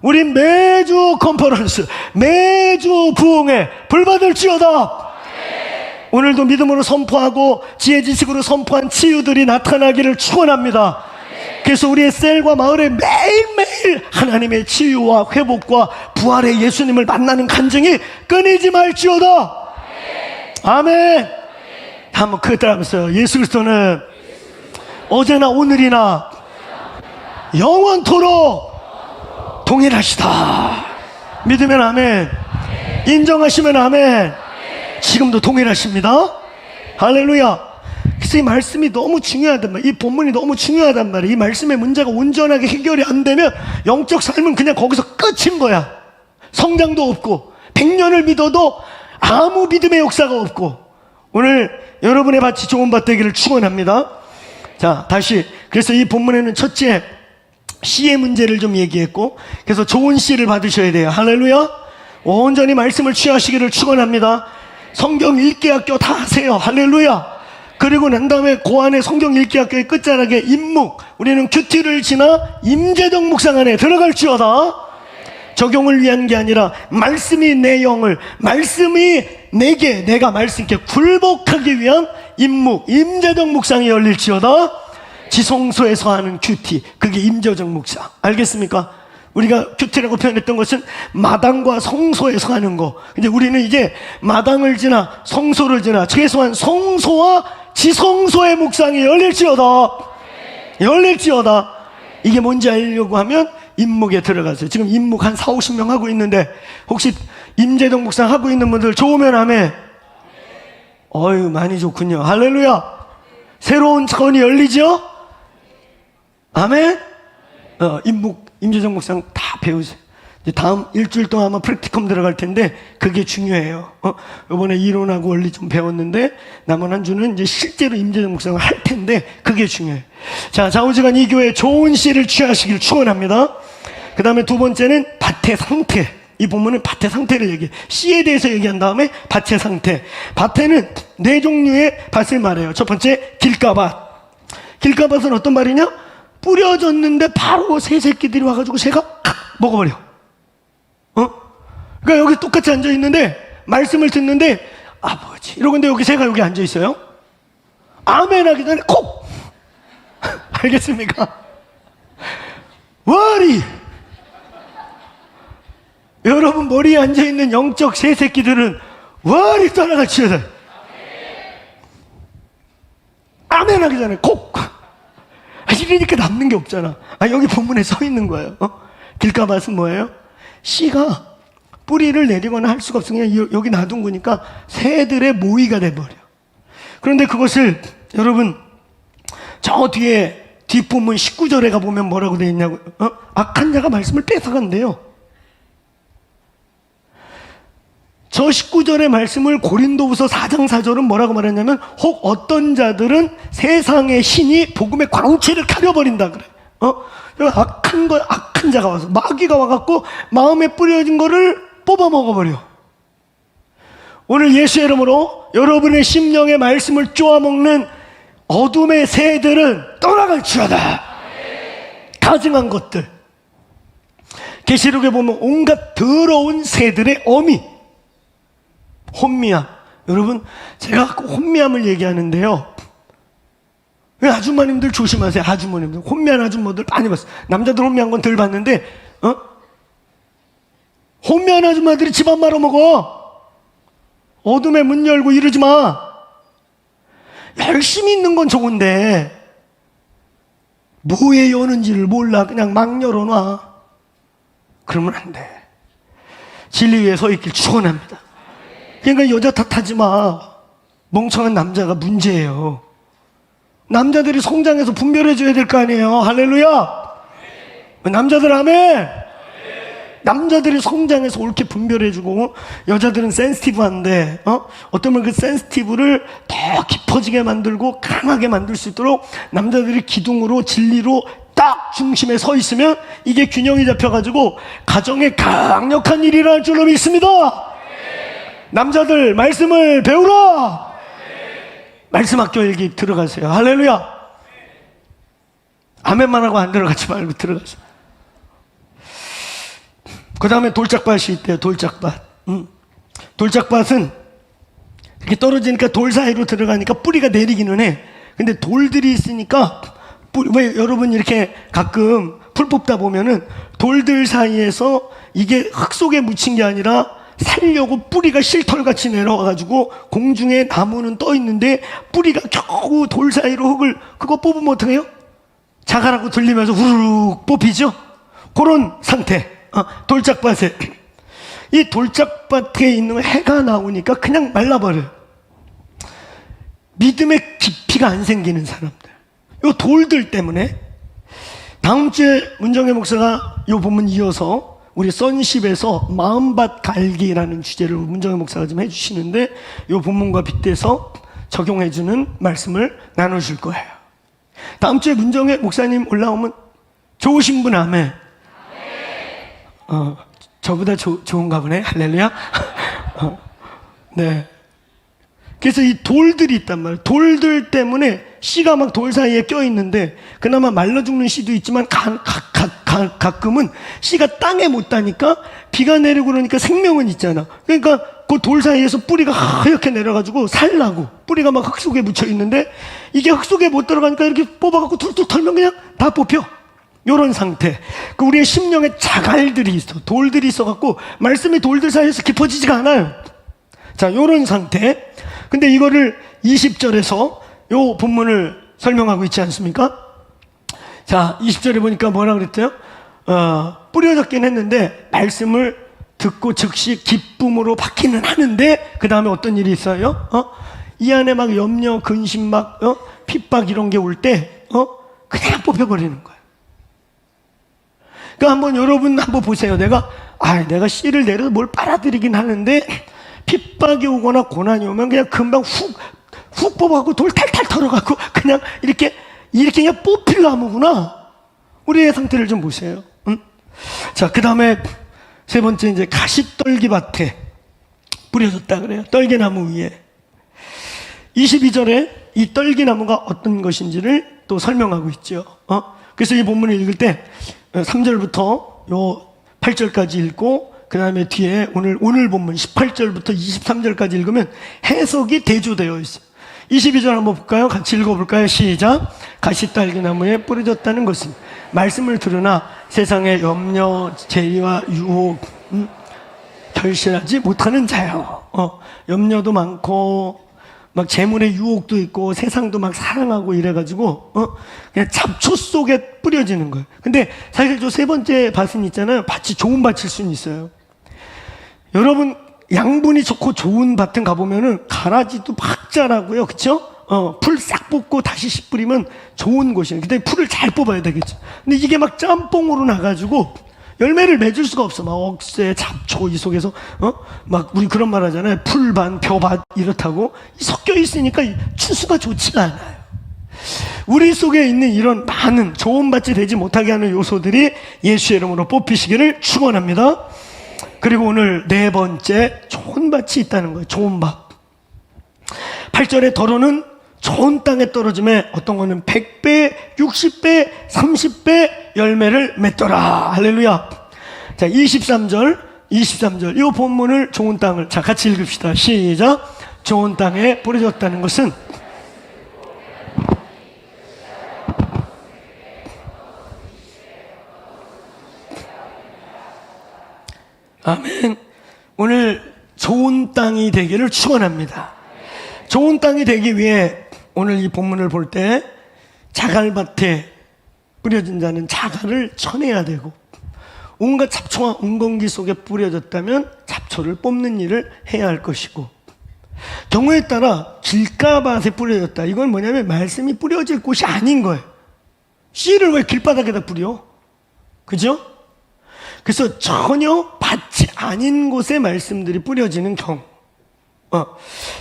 우리 매주 컨퍼런스, 매주 부흥회, 불받을지어다. 오늘도 믿음으로 선포하고 지혜 지식으로 선포한 치유들이 나타나기를 축원합니다. 그래서 우리의 셀과 마을에 매일매일 하나님의 치유와 회복과 부활의 예수님을 만나는 간증이 끊이지 말지어다. 아멘. 한번 크게 따라하면서요. 예수 그리스도는 어제나 오늘이나 영원토록 동일하시다. 믿으면 아멘. 인정하시면 아멘. 지금도 동일하십니다. 할렐루야. 그래서 이 말씀이 너무 중요하단 말이에요. 이 본문이 너무 중요하단 말이에요. 이 말씀의 문제가 온전하게 해결이 안 되면 영적 삶은 그냥 거기서 끝인 거야. 성장도 없고 100년을 믿어도 아무 믿음의 역사가 없고, 오늘 여러분의 밭이 좋은 밭 되기를 축원합니다. 자, 다시. 그래서 이 본문에는 첫째 씨의 문제를 좀 얘기했고, 그래서 좋은 씨를 받으셔야 돼요. 할렐루야. 온전히 말씀을 취하시기를 축원합니다. 성경 읽기 학교 다 하세요. 할렐루야. 그리고 난 다음에 그 안에 성경 읽기 학교의 끝자락에 임묵, 우리는 큐티를 지나 임재정 묵상 안에 들어갈지어다. 적용을 위한 게 아니라 말씀이 내 영을, 말씀이 내게, 내가 말씀께 굴복하기 위한 임묵, 임재정 묵상이 열릴지어다. 지성소에서 하는 큐티, 그게 임재정 묵상. 알겠습니까? 우리가 큐티라고 표현했던 것은 마당과 성소에서 하는 거. 근데 우리는 이제 마당을 지나 성소를 지나 최소한 성소와 지성소의 묵상이 열릴지어다. 열릴지어다. 이게 뭔지 알려고 하면 임묵에 들어가세요. 지금 임묵 한 4, 50명 하고 있는데 혹시 임재동 묵상 하고 있는 분들 좋으면 아멘. 어휴, 많이 좋군요. 할렐루야. 새로운 차원이 열리죠? 아멘. 임재정 묵상 다 배우세요. 이제 다음 일주일 동안 아마 프랙티컴 들어갈 텐데 그게 중요해요. 이번에 이론하고 원리 좀 배웠는데 남은 한 주는 이제 실제로 임재정 묵상을 할 텐데 그게 중요해요. 자, 좌우지간 이 교회 좋은 씨를 취하시길 축원합니다. 그 다음에 두 번째는 밭의 상태. 이 본문은 밭의 상태를 얘기해. 씨에 대해서 얘기한 다음에 밭의 상태. 밭에는 네 종류의 밭을 말해요. 첫 번째 길가밭. 길가밭은 어떤 말이냐? 뿌려졌는데 바로 새 새끼들이 와가지고 새가 먹어버려. 그러니까 여기 똑같이 앉아있는데 말씀을 듣는데 아버지 이러고 근데 여기 새가 여기 앉아있어요. 아멘 하기 전에 콕. 알겠습니까? 와리. 여러분 머리에 앉아있는 영적 새 새끼들은 와리 떠나갈지어다. 아멘 하기 전에 콕. 이러니까 남는 게 없잖아. 여기 본문에 서 있는 거예요. 길가밭은 뭐예요? 씨가 뿌리를 내리거나 할 수가 없어. 그냥 여기 놔둔 거니까 새들의 모이가 돼버려. 그런데 그것을 여러분 저 뒤에 뒷부분 19절에 가보면 뭐라고 되어 있냐고요? 악한 자가 말씀을 뺏어간대요. 저 19절의 말씀을 고린도후서 4장 4절은 뭐라고 말했냐면 혹 어떤 자들은 세상의 신이 복음의 광채를 가려버린다 그래. 악한 자가 와서 마귀가 와갖고 마음에 뿌려진 거를 뽑아 먹어버려. 오늘 예수의 이름으로 여러분의 심령의 말씀을 쪼아먹는 어둠의 새들은 떠나갈지어다. 가증한 것들. 계시록에 보면 온갖 더러운 새들의 어미. 혼미함. 여러분 제가 혼미함을 얘기하는데요, 아주머님들 조심하세요. 아주머님들 혼미한 아주머니들 많이 봤어요. 남자들 혼미한 건 덜 봤는데 혼미한 아줌마들이 집안 말아먹어. 어둠에 문 열고 이러지 마. 열심히 있는 건 좋은데 뭐에 여는지를 몰라. 그냥 막 열어놔. 그러면 안 돼. 진리 위에 서 있길 축원합니다. 그러니까 여자 탓하지 마. 멍청한 남자가 문제예요. 남자들이 성장해서 분별해줘야 될 거 아니에요. 할렐루야. 남자들 아멘. 남자들이 성장해서 옳게 분별해주고 여자들은 센시티브한데 어쩌면 그 센시티브를 더 깊어지게 만들고 강하게 만들 수 있도록 남자들이 기둥으로 진리로 딱 중심에 서 있으면 이게 균형이 잡혀가지고 가정에 강력한 일이 일어날 줄로 믿습니다. 남자들 말씀을 배우라. 말씀 학교 일기 들어가세요. 할렐루야. 아멘만 하고 안 들어가지 말고 들어가세요. 그 다음에 돌짝밭이 있대요. 돌짝밭. 돌짝밭은 이렇게 떨어지니까 돌 사이로 들어가니까 뿌리가 내리기는 해. 근데 돌들이 있으니까 왜 여러분 이렇게 가끔 풀 뽑다 보면은 돌들 사이에서 이게 흙 속에 묻힌 게 아니라 살려고 뿌리가 실털같이 내려와가지고 공중에 나무는 떠 있는데 뿌리가 겨우 돌 사이로 흙을 그거 뽑으면 어떡해요? 자갈하고 들리면서 후루룩 뽑히죠? 그런 상태. 돌짝밭에 이 돌짝밭에 있는 해가 나오니까 그냥 말라버려요. 믿음의 깊이가 안 생기는 사람들, 요 돌들 때문에. 다음 주에 문정혜 목사가 요 본문 이어서 우리 선십에서 마음밭 갈기라는 주제를 문정혜 목사가 좀 해주시는데 요 본문과 빗대서 적용해주는 말씀을 나눠줄 거예요. 다음 주에 문정혜 목사님 올라오면 좋으신 분 아멘. 저보다 좋은가 보네. 할렐루야. 네. 그래서 이 돌들이 있단 말이에요. 돌들 때문에 씨가 막 돌 사이에 껴있는데, 그나마 말라 죽는 씨도 있지만 가끔은 씨가 땅에 못 닿으니까 비가 내리고 그러니까 생명은 있잖아. 그러니까 그 돌 사이에서 뿌리가 하얗게 내려가지고 살라고 뿌리가 막 흙 속에 묻혀 있는데, 이게 흙 속에 못 들어가니까 이렇게 뽑아갖고 툭툭 털면 그냥 다 뽑혀. 요런 상태. 그 우리의 심령에 자갈들이 있어. 돌들이 있어갖고 말씀이 돌들 사이에서 깊어지지가 않아요. 자, 요런 상태. 근데 이거를 20절에서 요 본문을 설명하고 있지 않습니까? 자, 20절에 보니까 뭐라 그랬대요? 뿌려졌긴 했는데 말씀을 듣고 즉시 기쁨으로 받기는 하는데, 그 다음에 어떤 일이 있어요? 이 안에 막 염려, 근심, 막 핍박 이런 게 올 때 그냥 뽑혀버리는 거예요. 그러니까 한번 여러분 한번 보세요. 내가 씨를 내려서 뭘 빨아들이긴 하는데 핍박이 오거나 고난이 오면 그냥 금방 훅 뽑아갖고 돌 탈탈 털어갖고 그냥 이렇게 그냥 뽑힐 나무구나. 우리의 상태를 좀 보세요. 응? 자, 그 다음에 세 번째, 이제 가시떨기밭에 뿌려졌다 그래요. 떨기나무 위에. 22절에 이 떨기나무가 어떤 것인지를 또 설명하고 있죠. 그래서 이 본문을 읽을 때 3절부터 요 8절까지 읽고, 그 다음에 뒤에 오늘 본문 18절부터 23절까지 읽으면 해석이 대조되어 있어요. 22절 한번 볼까요? 같이 읽어볼까요? 시작. 가시딸기나무에 뿌려졌다는 것은 말씀을 들으나 세상의 염려, 재리와 유혹, 결실하지 못하는 자요. 염려도 많고 막 재물의 유혹도 있고 세상도 막 사랑하고 이래가지고 그냥 잡초 속에 뿌려지는 거예요. 근데 사실 저 세 번째 밭은 있잖아요. 밭이 좋은 밭일 수는 있어요. 여러분, 양분이 좋고 좋은 밭은 가보면은 가라지도 막 자라고요. 그쵸? 풀 싹 뽑고 다시 씨 뿌리면 좋은 곳이에요. 근데 풀을 잘 뽑아야 되겠죠. 근데 이게 막 짬뽕으로 나가지고 열매를 맺을 수가 없어. 막 억새, 잡초 이 속에서 막 우리 그런 말 하잖아요. 풀밭, 벼밭 이렇다고 섞여 있으니까 추수가 좋지가 않아요. 우리 속에 있는 이런 많은 좋은 밭이 되지 못하게 하는 요소들이 예수의 이름으로 뽑히시기를 축원합니다. 그리고 오늘 네 번째, 좋은 밭이 있다는 거예요. 좋은 밭. 8절에 더러는 좋은 땅에 떨어짐에 어떤 거는 100배, 60배, 30배 열매를 맺더라. 할렐루야. 자, 23절 이 본문을 좋은 땅을, 자, 같이 읽읍시다. 시작. 좋은 땅에 뿌려졌다는 것은 아멘. 오늘 좋은 땅이 되기를 축원합니다. 좋은 땅이 되기 위해 오늘 이 본문을 볼 때 자갈밭에 뿌려진 자는 자갈을 쳐내야 되고, 온갖 잡초와 웅건기 속에 뿌려졌다면 잡초를 뽑는 일을 해야 할 것이고, 경우에 따라 길가밭에 뿌려졌다. 이건 뭐냐면 말씀이 뿌려질 곳이 아닌 거예요. 씨를 왜 길바닥에다 뿌려? 그죠? 그래서 전혀 밭이 아닌 곳에 말씀들이 뿌려지는 경우.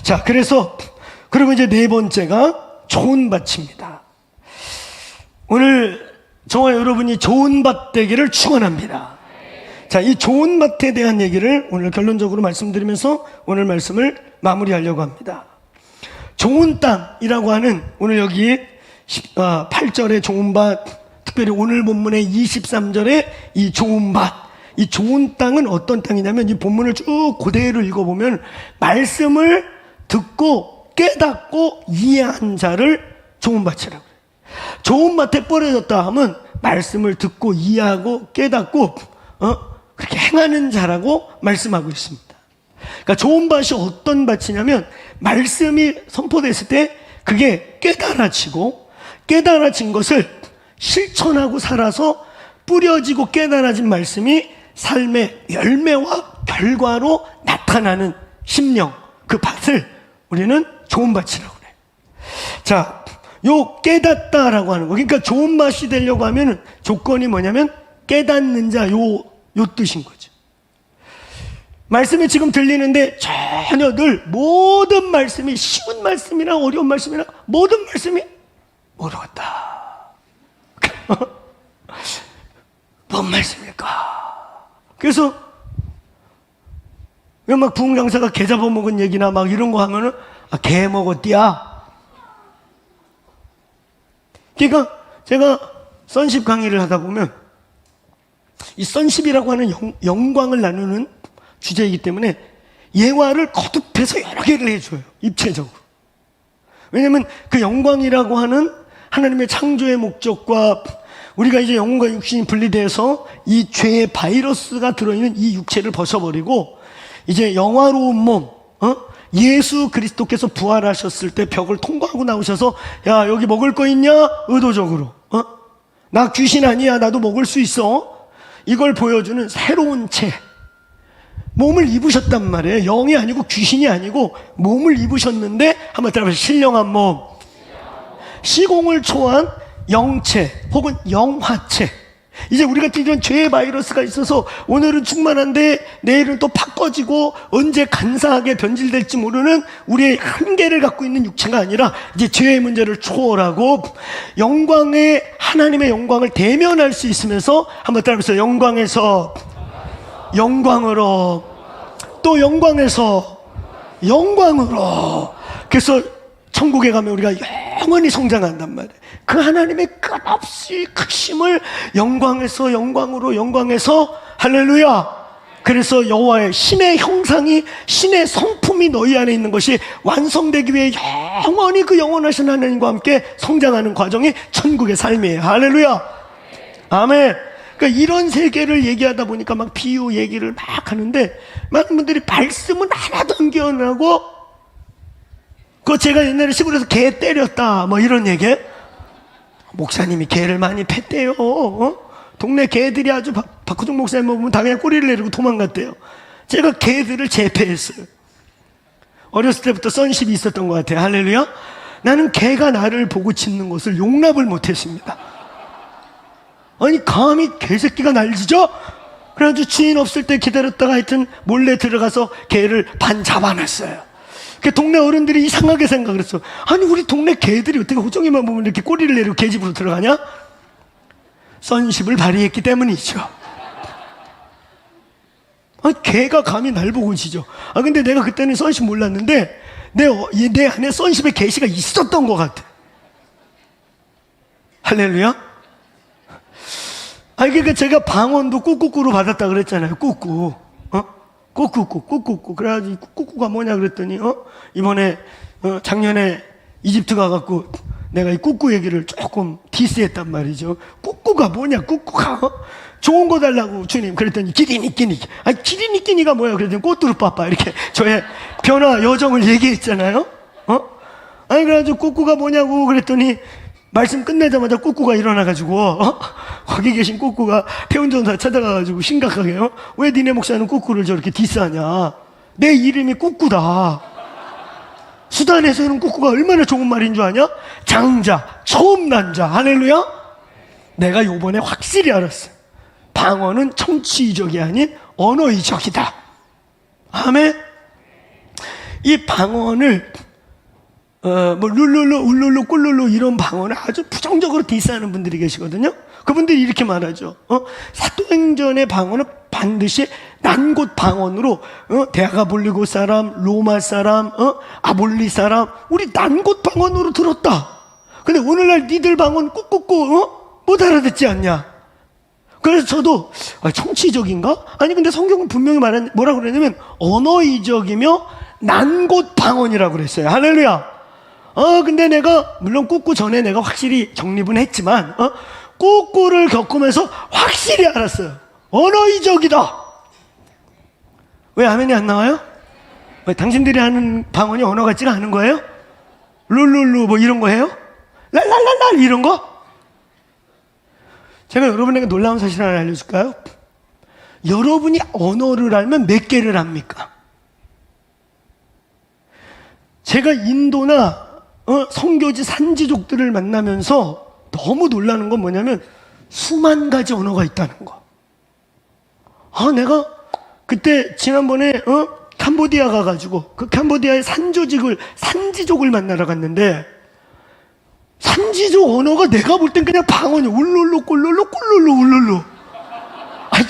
자, 그리고 이제 네 번째가 좋은 밭입니다. 오늘 저와 여러분이 좋은 밭 되기를 축원합니다. 자, 이 좋은 밭에 대한 얘기를 오늘 결론적으로 말씀드리면서 오늘 말씀을 마무리하려고 합니다. 좋은 땅이라고 하는 오늘 여기 8절의 좋은 밭, 특별히 오늘 본문의 23절의 이 좋은 밭, 이 좋은 땅은 어떤 땅이냐면, 이 본문을 쭉 그대로 읽어보면 말씀을 듣고 깨닫고 이해한 자를 좋은 밭이라고 해요. 좋은 밭에 뿌려졌다 하면 말씀을 듣고 이해하고 깨닫고 그렇게 행하는 자라고 말씀하고 있습니다. 그러니까 좋은 밭이 어떤 밭이냐면, 말씀이 선포됐을 때 그게 깨달아진 것을 실천하고 살아서 뿌려지고 깨달아진 말씀이 삶의 열매와 결과로 나타나는 심령, 그 밭을 우리는 좋은 밭이라고 그래요. 자, 요 깨닫다라고 하는 거, 그러니까 좋은 밭이 되려고 하면 조건이 뭐냐면 깨닫는 자, 요 뜻인 거죠. 말씀이 지금 들리는데 전혀 늘 모든 말씀이 쉬운 말씀이나 어려운 말씀이나 모든 말씀이 어려웠다. 뭔 말씀일까? 그래서 막 부흥장사가 개 잡아먹은 얘기나 막 이런 거 하면은 개 먹었디야. 그러니까 제가 선십 강의를 하다 보면 이 선십이라고 하는 영광을 나누는 주제이기 때문에 예화를 거듭해서 여러 개를 해줘요. 입체적으로. 왜냐하면 그 영광이라고 하는 하나님의 창조의 목적과 우리가 이제 영혼과 육신이 분리돼서 이 죄의 바이러스가 들어있는 이 육체를 벗어버리고 이제 영화로운 몸, 예수 그리스도께서 부활하셨을 때 벽을 통과하고 나오셔서 야 여기 먹을 거 있냐? 의도적으로 나 귀신 아니야 나도 먹을 수 있어. 이걸 보여주는 새로운 체 몸을 입으셨단 말이에요. 영이 아니고 귀신이 아니고 몸을 입으셨는데 한번 따라해서 신령한 몸, 시공을 초월한 영체 혹은 영화체. 이제 우리 같은 이런 죄의 바이러스가 있어서 오늘은 충만한데 내일은 또 바꿔지고 언제 간사하게 변질될지 모르는 우리의 한계를 갖고 있는 육체가 아니라 이제 죄의 문제를 초월하고 영광의 하나님의 영광을 대면할 수 있으면서 한번 따라해서 영광에서 영광으로 또 영광에서 영광으로. 그래서 천국에 가면 우리가 영원히 성장한단 말이에요. 그 하나님의 끝없이 크심을 영광에서 영광으로 영광에서 할렐루야. 그래서 여호와의 신의 형상이 신의 성품이 너희 안에 있는 것이 완성되기 위해 영원히 그 영원하신 하나님과 함께 성장하는 과정이 천국의 삶이에요. 할렐루야. 아멘. 그러니까 이런 세계를 얘기하다 보니까 막 비유 얘기를 막 하는데 많은 분들이 말씀은 하나도 안 기억나고 그 제가 옛날에 시골에서 개 때렸다 뭐 이런 얘기. 목사님이 개를 많이 팼대요. 동네 개들이 아주 박호중 목사님 보면 다 그냥 꼬리를 내리고 도망갔대요. 제가 개들을 제패했어요. 어렸을 때부터 선십이 있었던 것 같아요. 할렐루야. 나는 개가 나를 보고 짖는 것을 용납을 못했습니다. 아니 감히 개새끼가 날 짖어? 그래가지고 주인 없을 때 기다렸다가 하여튼 몰래 들어가서 개를 반 잡아놨어요. 그 동네 어른들이 이상하게 생각을 했어. 아니 우리 동네 개들이 어떻게 호정이만 보면 이렇게 꼬리를 내리고 개집으로 들어가냐? 선십을 발휘했기 때문이죠. 아니 개가 감히 날 보고 짖어. 근데 내가 그때는 선십 몰랐는데 내 안에 선십의 계시가 있었던 것 같아. 할렐루야. 그러니까 제가 방언도 꾹꾹꾸로 받았다 그랬잖아요. 꾹꾹. 꾹꾹꾹. 그래가지고 꾹꾹가 뭐냐 그랬더니, 이번에, 작년에 이집트 가갖고 내가 이 꾹꾹 얘기를 조금 디스했단 말이죠. 꾹꾹가 뭐냐, 꾹꾹가. 좋은 거 달라고 주님. 그랬더니 기리니끼니. 기리니끼니가 뭐야? 그랬더니 꼬뚜루 빠빠. 이렇게 저의 변화 여정을 얘기했잖아요. 그래가지고 꾹꾹가 뭐냐고 그랬더니 말씀 끝내자마자 꾹꾹가 일어나가지고 거기 계신 꾹꾹가 태운전사 찾아가가지고 심각하게 왜 니네 목사는 꾹꾹를 저렇게 디스하냐. 내 이름이 꾹꾹다. 수단에서는 꾹꾹가 얼마나 좋은 말인 줄 아냐? 장자, 처음 난 자. 할렐루야. 내가 요번에 확실히 알았어. 방언은 청취적이 아닌 언어이적이다. 아멘. 이 방언을 룰룰루, 울룰루, 꿀룰루 이런 방언을 아주 부정적으로 디스하는 분들이 계시거든요. 그분들이 이렇게 말하죠. 사도행전의 방언은 반드시 난곳 방언으로 데아가볼리고 사람, 로마 사람, 아볼리 사람 우리 난곳 방언으로 들었다. 근데 오늘날 니들 방언 꾹꾹꾹 못 알아듣지 않냐. 그래서 저도 청취적인가? 아니 근데 성경은 분명히 뭐라고 그랬냐면 언어이적이며 난곳 방언이라고 그랬어요. 할렐루야. 근데 내가 물론 꾹꾹 전에 내가 확실히 정립은 했지만 꾹꾹을 겪으면서 확실히 알았어요. 언어이적이다. 왜 아멘이 안 나와요? 왜 당신들이 하는 방언이 언어 같지가 않은 거예요? 룰룰루 뭐 이런 거 해요? 랄랄랄랄 이런 거? 제가 여러분에게 놀라운 사실 하나 알려줄까요? 여러분이 언어를 알면 몇 개를 압니까? 제가 인도나 선교지 산지족들을 만나면서 너무 놀라는 건 뭐냐면 수만 가지 언어가 있다는 거. 내가 그때 지난번에 캄보디아 가가지고 그 캄보디아의 산지족을 만나러 갔는데 산지족 언어가 내가 볼 땐 그냥 방언이야. 울룰루 꿀룰루 꿀룰루 울룰루.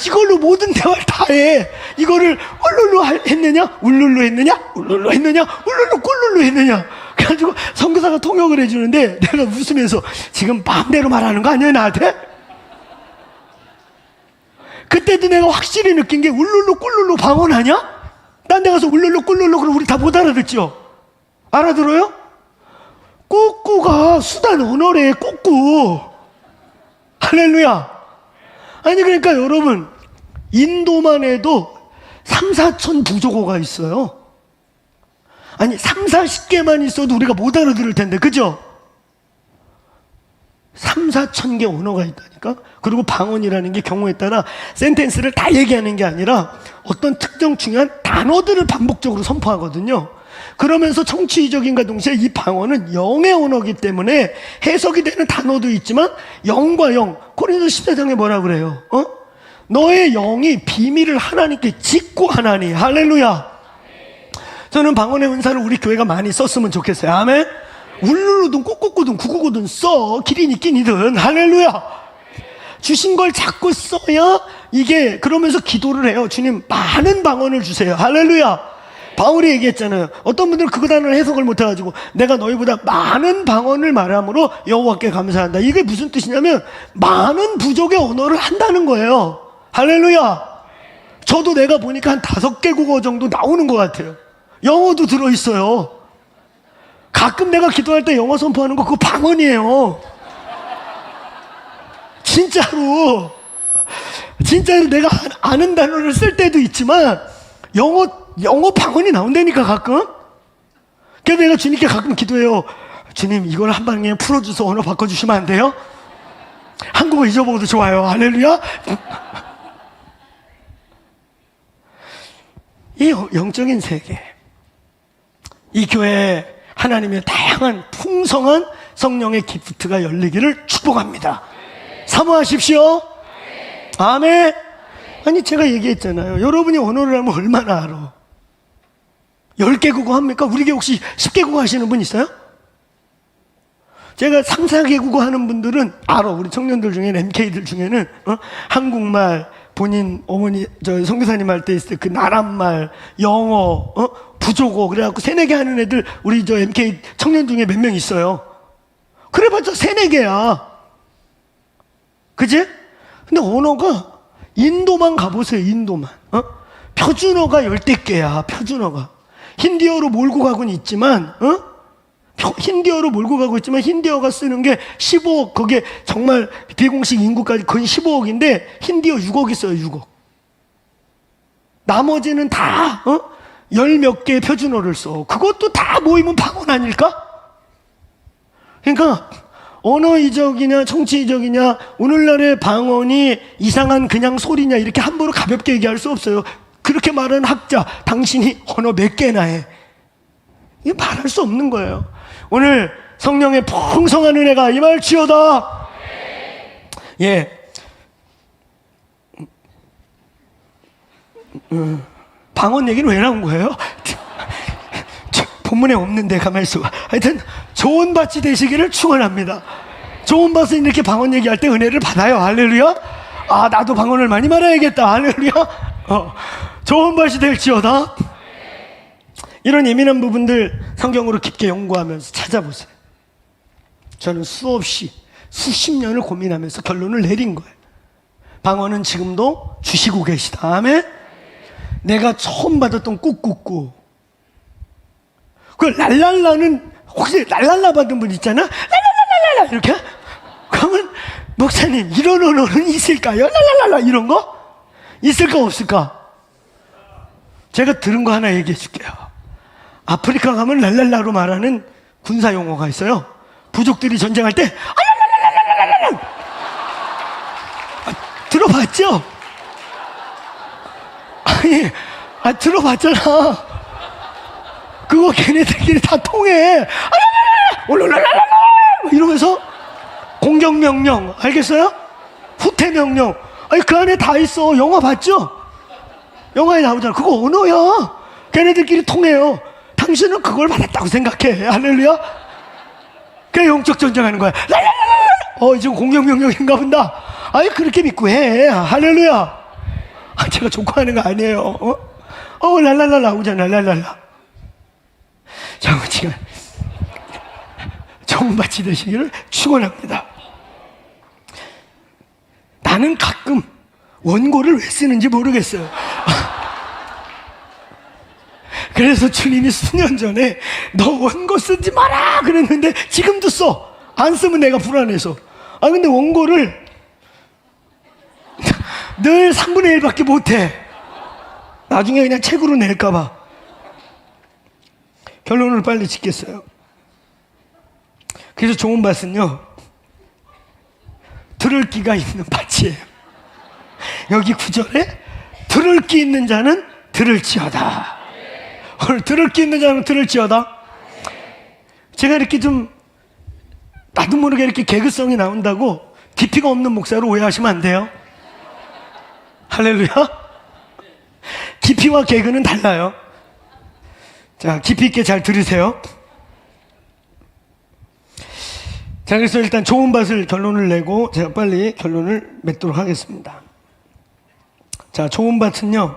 이걸로 모든 대화를 다 해. 이거를 울룰루 했느냐 울룰루 했느냐 울룰루 했느냐 울룰루 꿀룰루 했느냐. 그래가지고 선교사가 통역을 해주는데 내가 웃으면서 지금 마음대로 말하는 거 아니야 나한테? 그때도 내가 확실히 느낀 게 울룰루 꿀룰루 방언 아니야? 딴 데 가서 울룰루 꿀룰루 그럼 우리 다 못 알아듣죠? 알아들어요? 꾸꾸가 수단 언어래. 꾸꾸. 할렐루야. 아니 그러니까 여러분 인도만 해도 3, 4천 부족어가 있어요. 아니 3, 40개만 있어도 우리가 못 알아들을 텐데 그죠? 3, 4천 개 언어가 있다니까. 그리고 방언이라는 게 경우에 따라 센텐스를 다 얘기하는 게 아니라 어떤 특정 중요한 단어들을 반복적으로 선포하거든요. 그러면서 청취적인가 동시에 이 방언은 영의 언어이기 때문에 해석이 되는 단어도 있지만 영과 영. 고린도서 14장에 뭐라 그래요? 너의 영이 비밀을 하나님께 짓고 하나니. 할렐루야. 저는 방언의 은사를 우리 교회가 많이 썼으면 좋겠어요. 아멘. 울루루든 꼬꼬꼬든 구구구든 써. 길이니 끼니든. 할렐루야. 주신 걸 자꾸 써야 이게. 그러면서 기도를 해요. 주님 많은 방언을 주세요. 할렐루야. 바울이 얘기했잖아요. 어떤 분들은 그 단어를 해석을 못해가지고 내가 너희보다 많은 방언을 말함으로 여호와께 감사한다. 이게 무슨 뜻이냐면 많은 부족의 언어를 한다는 거예요. 할렐루야. 저도 내가 보니까 한 5개 국어 정도 나오는 것 같아요. 영어도 들어있어요. 가끔 내가 기도할 때 영어 선포하는 거 그거 방언이에요. 진짜로 내가 아는 단어를 쓸 때도 있지만 영어 방언이 나온다니까 가끔. 그래서 내가 주님께 가끔 기도해요. 주님 이걸 한 방에 풀어줘서 언어 바꿔주시면 안 돼요? 한국어 잊어먹어도 좋아요. 할렐루야. 이 영적인 세계, 이 교회에 하나님의 다양한 풍성한 성령의 기프트가 열리기를 축복합니다. 사모하십시오. 아멘. 아니 제가 얘기했잖아요. 여러분이 언어를 알면 얼마나 알아? 10개 국어 합니까? 우리 교회 혹시 10개 국어 하시는 분 있어요? 제가 3, 4개 국어 하는 분들은 알아. 우리 청년들 중에는, MK들 중에는 한국말, 본인 어머니 선교사님 할 때 있을 때 그 나란말, 영어, 부족어 그래갖고 3, 4개 하는 애들 우리 MK 청년 중에 몇 명 있어요. 그래봤자 3, 4개야. 그치? 근데 언어가 인도만 가보세요. 인도만. 표준어가 10대 개야. 표준어가. 힌디어로 몰고 가고는 있지만 힌디어로 몰고 가고 있지만 힌디어가 쓰는 게 15억. 그게 정말 비공식 인구까지 거의 15억인데 힌디어 6억 있어요. 6억. 나머지는 다 10몇 개의 표준어를 써. 그것도 다 모이면 방언 아닐까? 그러니까 언어 이적이냐 정치 이적이냐 오늘날의 방언이 이상한 그냥 소리냐 이렇게 함부로 가볍게 얘기할 수 없어요. 그렇게 말하는 학자, 당신이 언어 몇 개나 해. 이게 말할 수 없는 거예요. 오늘 성령의 풍성한 은혜가 임할지어다. 예. 방언 얘기는 왜 나온 거예요? 본문에 없는데 가만히 있어. 하여튼 좋은 밭이 되시기를 축원합니다. 좋은 밭은 이렇게 방언 얘기할 때 은혜를 받아요. 할렐루야. 아 나도 방언을 많이 말해야겠다. 할렐루야. 좋은 밭이 될지어다. 이런 예민한 부분들 성경으로 깊게 연구하면서 찾아보세요. 저는 수없이 수십 년을 고민하면서 결론을 내린 거예요. 방언은 지금도 주시고 계시다. 아멘. 내가 처음 받았던 꾹꾹꾹, 그 랄랄라는 혹시 랄랄라 받은 분 있잖아? 랄랄랄랄라 이렇게? 그러면 목사님 이런 언어는 있을까요? 랄랄랄라 이런 거? 있을까 없을까? 제가 들은 거 하나 얘기해 줄게요. 아프리카 가면 랄랄라로 말하는 군사 용어가 있어요. 부족들이 전쟁할 때 랄랄랄랄랄랄랄 들어봤죠? 아니 들어봤잖아. 그거 걔네들끼리 다 통해. 올라라라라 이러면서 공격명령 알겠어요? 후퇴명령. 아니 그 안에 다 있어. 영화 봤죠? 영화에 나오잖아. 그거 언어야. 걔네들끼리 통해요. 당신은 그걸 받았다고 생각해. 할렐루야. 그래 영적 전쟁하는 거야. 랄랄랄랄. 지금 공격명령인가 본다. 아니 그렇게 믿고 해. 할렐루야. 제가 조커하는 거 아니에요. 랄랄라 나오잖아. 랄랄라. 자, 지금 정받치 되시기를 축원합니다. 나는 가끔 원고를 왜 쓰는지 모르겠어요. 그래서 주님이 수년 전에 너 원고 쓰지 마라 그랬는데 지금도 써. 안 쓰면 내가 불안해서. 근데 원고를 늘 3분의 1밖에 못해. 나중에 그냥 책으로 낼까봐. 결론을 빨리 짓겠어요. 그래서 좋은 밭은요, 들을 귀가 있는 밭이에요. 여기 9절에 들을 귀 있는 자는 들을지어다. 오늘 들을 귀 있는 자는 들을지어다. 제가 이렇게 좀 나도 모르게 이렇게 개그성이 나온다고 깊이가 없는 목사로 오해하시면 안 돼요. 할렐루야. 깊이와 개그는 달라요. 자, 깊이 있게 잘 들으세요. 자, 그래서 일단 좋은 밭을 결론을 내고 제가 빨리 결론을 맺도록 하겠습니다. 자, 좋은 밭은요,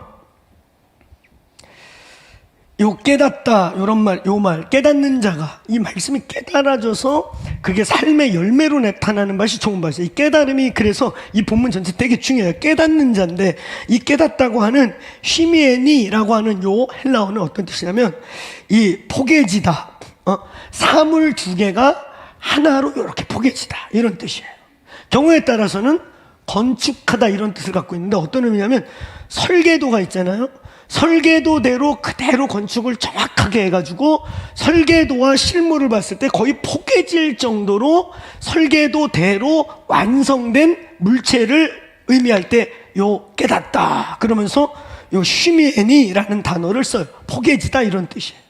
요 깨닫다, 요런 말, 요 말, 깨닫는 자가, 이 말씀이 깨달아져서 그게 삶의 열매로 나타나는 맛이 좋은 밭이에요. 이 깨달음이 그래서 이 본문 전체 되게 중요해요. 깨닫는 자인데, 이 깨닫다고 하는 쉬미에니라고 하는 요 헬라어는 어떤 뜻이냐면, 이 포개지다, 사물 두 개가 하나로 이렇게 포개지다, 이런 뜻이에요. 경우에 따라서는 건축하다 이런 뜻을 갖고 있는데, 어떤 의미냐면 설계도가 있잖아요. 설계도대로 그대로 건축을 정확하게 해가지고 설계도와 실물을 봤을 때 거의 포개질 정도로 설계도대로 완성된 물체를 의미할 때 요 깨닫다 그러면서 요 쉬미에니라는 단어를 써요. 포개지다 이런 뜻이에요.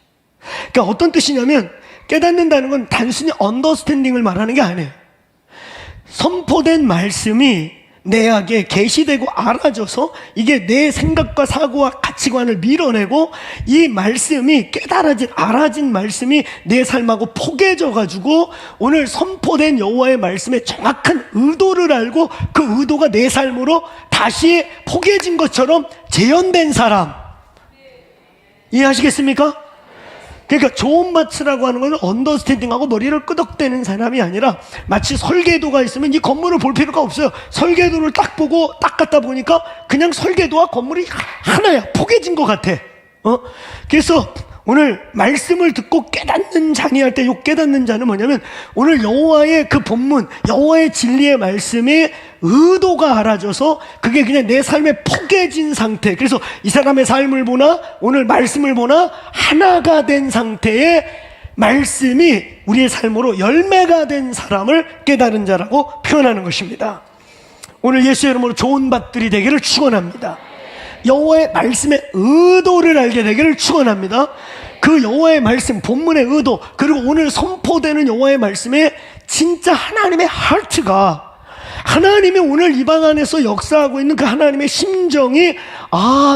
그러니까 어떤 뜻이냐면, 깨닫는다는 건 단순히 언더스탠딩을 말하는 게 아니에요. 선포된 말씀이 내에게 계시되고 알아져서 이게 내 생각과 사고와 가치관을 밀어내고 이 말씀이 알아진 말씀이 내 삶하고 포개져 가지고 오늘 선포된 여호와의 말씀의 정확한 의도를 알고 그 의도가 내 삶으로 다시 포개진 것처럼 재현된 사람. 이해하시겠습니까? 그러니까 좋은 밭이라고 하는 것은 언더스탠딩하고 머리를 끄덕대는 사람이 아니라 마치 설계도가 있으면 이 건물을 볼 필요가 없어요. 설계도를 딱 보고 딱 갖다 보니까 그냥 설계도와 건물이 하나야. 포개진 것 같아. 그래서 오늘 말씀을 듣고 깨닫는 자니 할 때 요 깨닫는 자는 뭐냐면, 오늘 여호와의 그 본문, 여호와의 진리의 말씀의 의도가 알아져서 그게 그냥 내 삶에 포개진 상태. 그래서 이 사람의 삶을 보나 오늘 말씀을 보나 하나가 된 상태의 말씀이 우리의 삶으로 열매가 된 사람을 깨달은 자라고 표현하는 것입니다. 오늘 예수의 이름으로 좋은 밭들이 되기를 축원합니다. 여호와의 말씀의 의도를 알게 되기를 축원합니다. 그 여호와의 말씀, 본문의 의도, 그리고 오늘 선포되는 여호와의 말씀에 진짜 하나님의 하트가, 하나님이 오늘 이 방 안에서 역사하고 있는 그 하나님의 심정이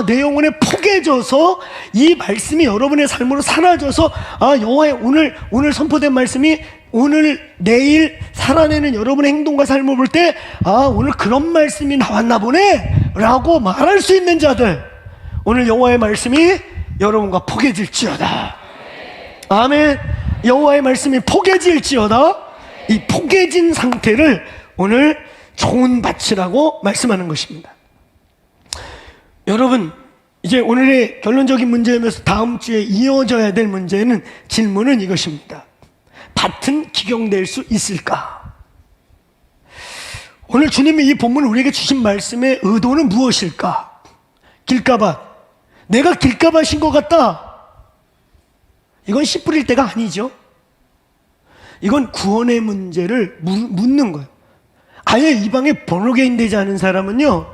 내 영혼에 포개져서 이 말씀이 여러분의 삶으로 사라져서 여호와의 오늘 선포된 말씀이 오늘 내일 살아내는 여러분의 행동과 삶을 볼 때 오늘 그런 말씀이 나왔나 보네 라고 말할 수 있는 자들, 오늘 여호와의 말씀이 여러분과 포개질지어다. 아멘. 여호와의 말씀이 포개질지어다. 이 포개진 상태를 오늘 좋은 밭이라고 말씀하는 것입니다. 여러분, 이제 오늘의 결론적인 문제이면서 다음 주에 이어져야 될 문제는, 질문은 이것입니다. 밭은 기경될 수 있을까? 오늘 주님이 이 본문 우리에게 주신 말씀의 의도는 무엇일까? 길가밭, 내가 길가밭인 것 같다. 이건 씨 뿌릴 때가 아니죠. 이건 구원의 문제를 묻는 거예요. 아예 이 방에 번호개인 되지 않은 사람은요,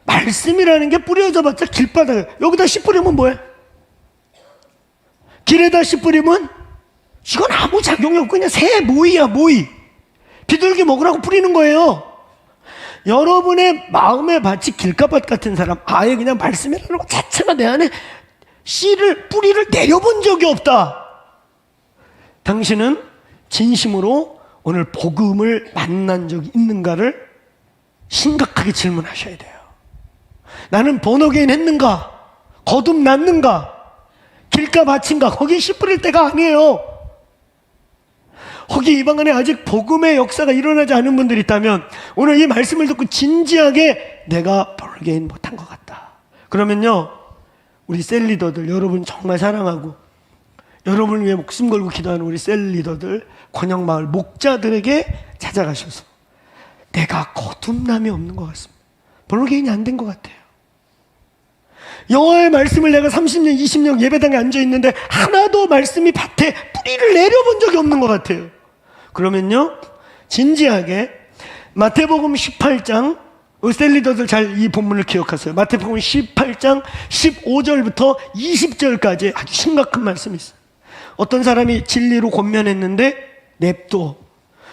말씀이라는 게 뿌려져봤자 길바닥에, 여기다 씨 뿌리면 뭐해? 길에다 씨 뿌리면 이건 아무 작용이 없고 그냥 새 모이야, 모이. 비둘기 먹으라고 뿌리는 거예요. 여러분의 마음의 밭이 길가밭 같은 사람, 아예 그냥 말씀이라는 것 자체 자체가 내 안에 뿌리를 내려본 적이 없다. 당신은 진심으로 오늘 복음을 만난 적이 있는가를 심각하게 질문하셔야 돼요. 나는 번어게인 했는가? 거듭났는가? 길가 밭인가? 거기 씨 뿌릴 때가 아니에요. 거기 이 방 안에 아직 복음의 역사가 일어나지 않은 분들이 있다면 오늘 이 말씀을 듣고 진지하게 내가 번어게인 못한 것 같다. 그러면요, 우리 셀리더들, 여러분 정말 사랑하고 여러분을 위해 목숨 걸고 기도하는 우리 셀리더들, 권영마을 목자들에게 찾아가셔서 내가 거듭남이 없는 것 같습니다. 번어게인이 안 된 것 같아요. 여호와의 말씀을 내가 30년, 20년 예배당에 앉아있는데 하나도 말씀이 밭에 뿌리를 내려본 적이 없는 것 같아요. 그러면요, 진지하게 마태복음 18장, 셀리더들 잘 이 본문을 기억하세요. 마태복음 18장 15절부터 20절까지 아주 심각한 말씀이 있어요. 어떤 사람이 진리로 권면했는데 냅둬.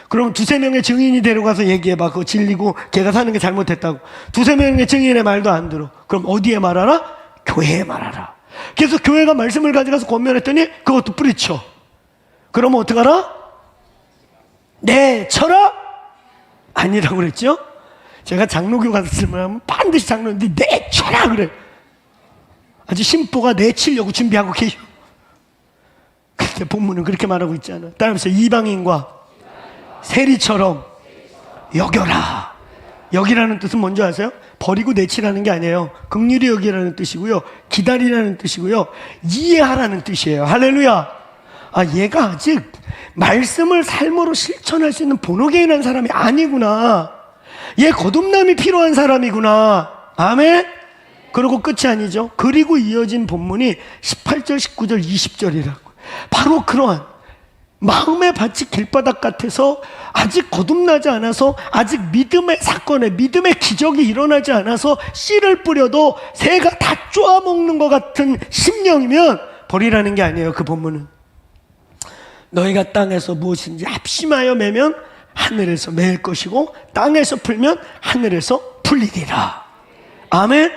그럼 두세 명의 증인이 데려가서 얘기해봐. 그거 진리고 걔가 사는 게 잘못했다고. 두세 명의 증인의 말도 안 들어. 그럼 어디에 말하라? 교회에 말하라. 그래서 교회가 말씀을 가져가서 권면했더니 그것도 뿌리쳐. 그러면 어떡하라? 내쳐라? 아니라고 그랬죠? 제가 장로교 가서 질문하면 반드시 장로인데 내쳐라 그래. 아주 심보가 내치려고 준비하고 계셔. 근데 본문은 그렇게 말하고 있잖아. 따라서 이방인과 세리처럼 여겨라. 여기라는 뜻은 뭔지 아세요? 버리고 내치라는 게 아니에요. 긍휼히 여기라는 뜻이고요, 기다리라는 뜻이고요, 이해하라는 뜻이에요. 할렐루야. 아, 얘가 아직 말씀을 삶으로 실천할 수 있는 번어게인한 사람이 아니구나. 얘 거듭남이 필요한 사람이구나. 아멘. 그리고 끝이 아니죠. 그리고 이어진 본문이 18절, 19절, 20절이라고. 바로 그러한 마음의 밭이 길바닥 같아서 아직 거듭나지 않아서, 아직 믿음의 사건에 믿음의 기적이 일어나지 않아서 씨를 뿌려도 새가 다 쪼아먹는 것 같은 심령이면 버리라는 게 아니에요. 그 본문은 너희가 땅에서 무엇인지 합심하여 매면 하늘에서 매일 것이고 땅에서 풀면 하늘에서 풀리리라. 아멘.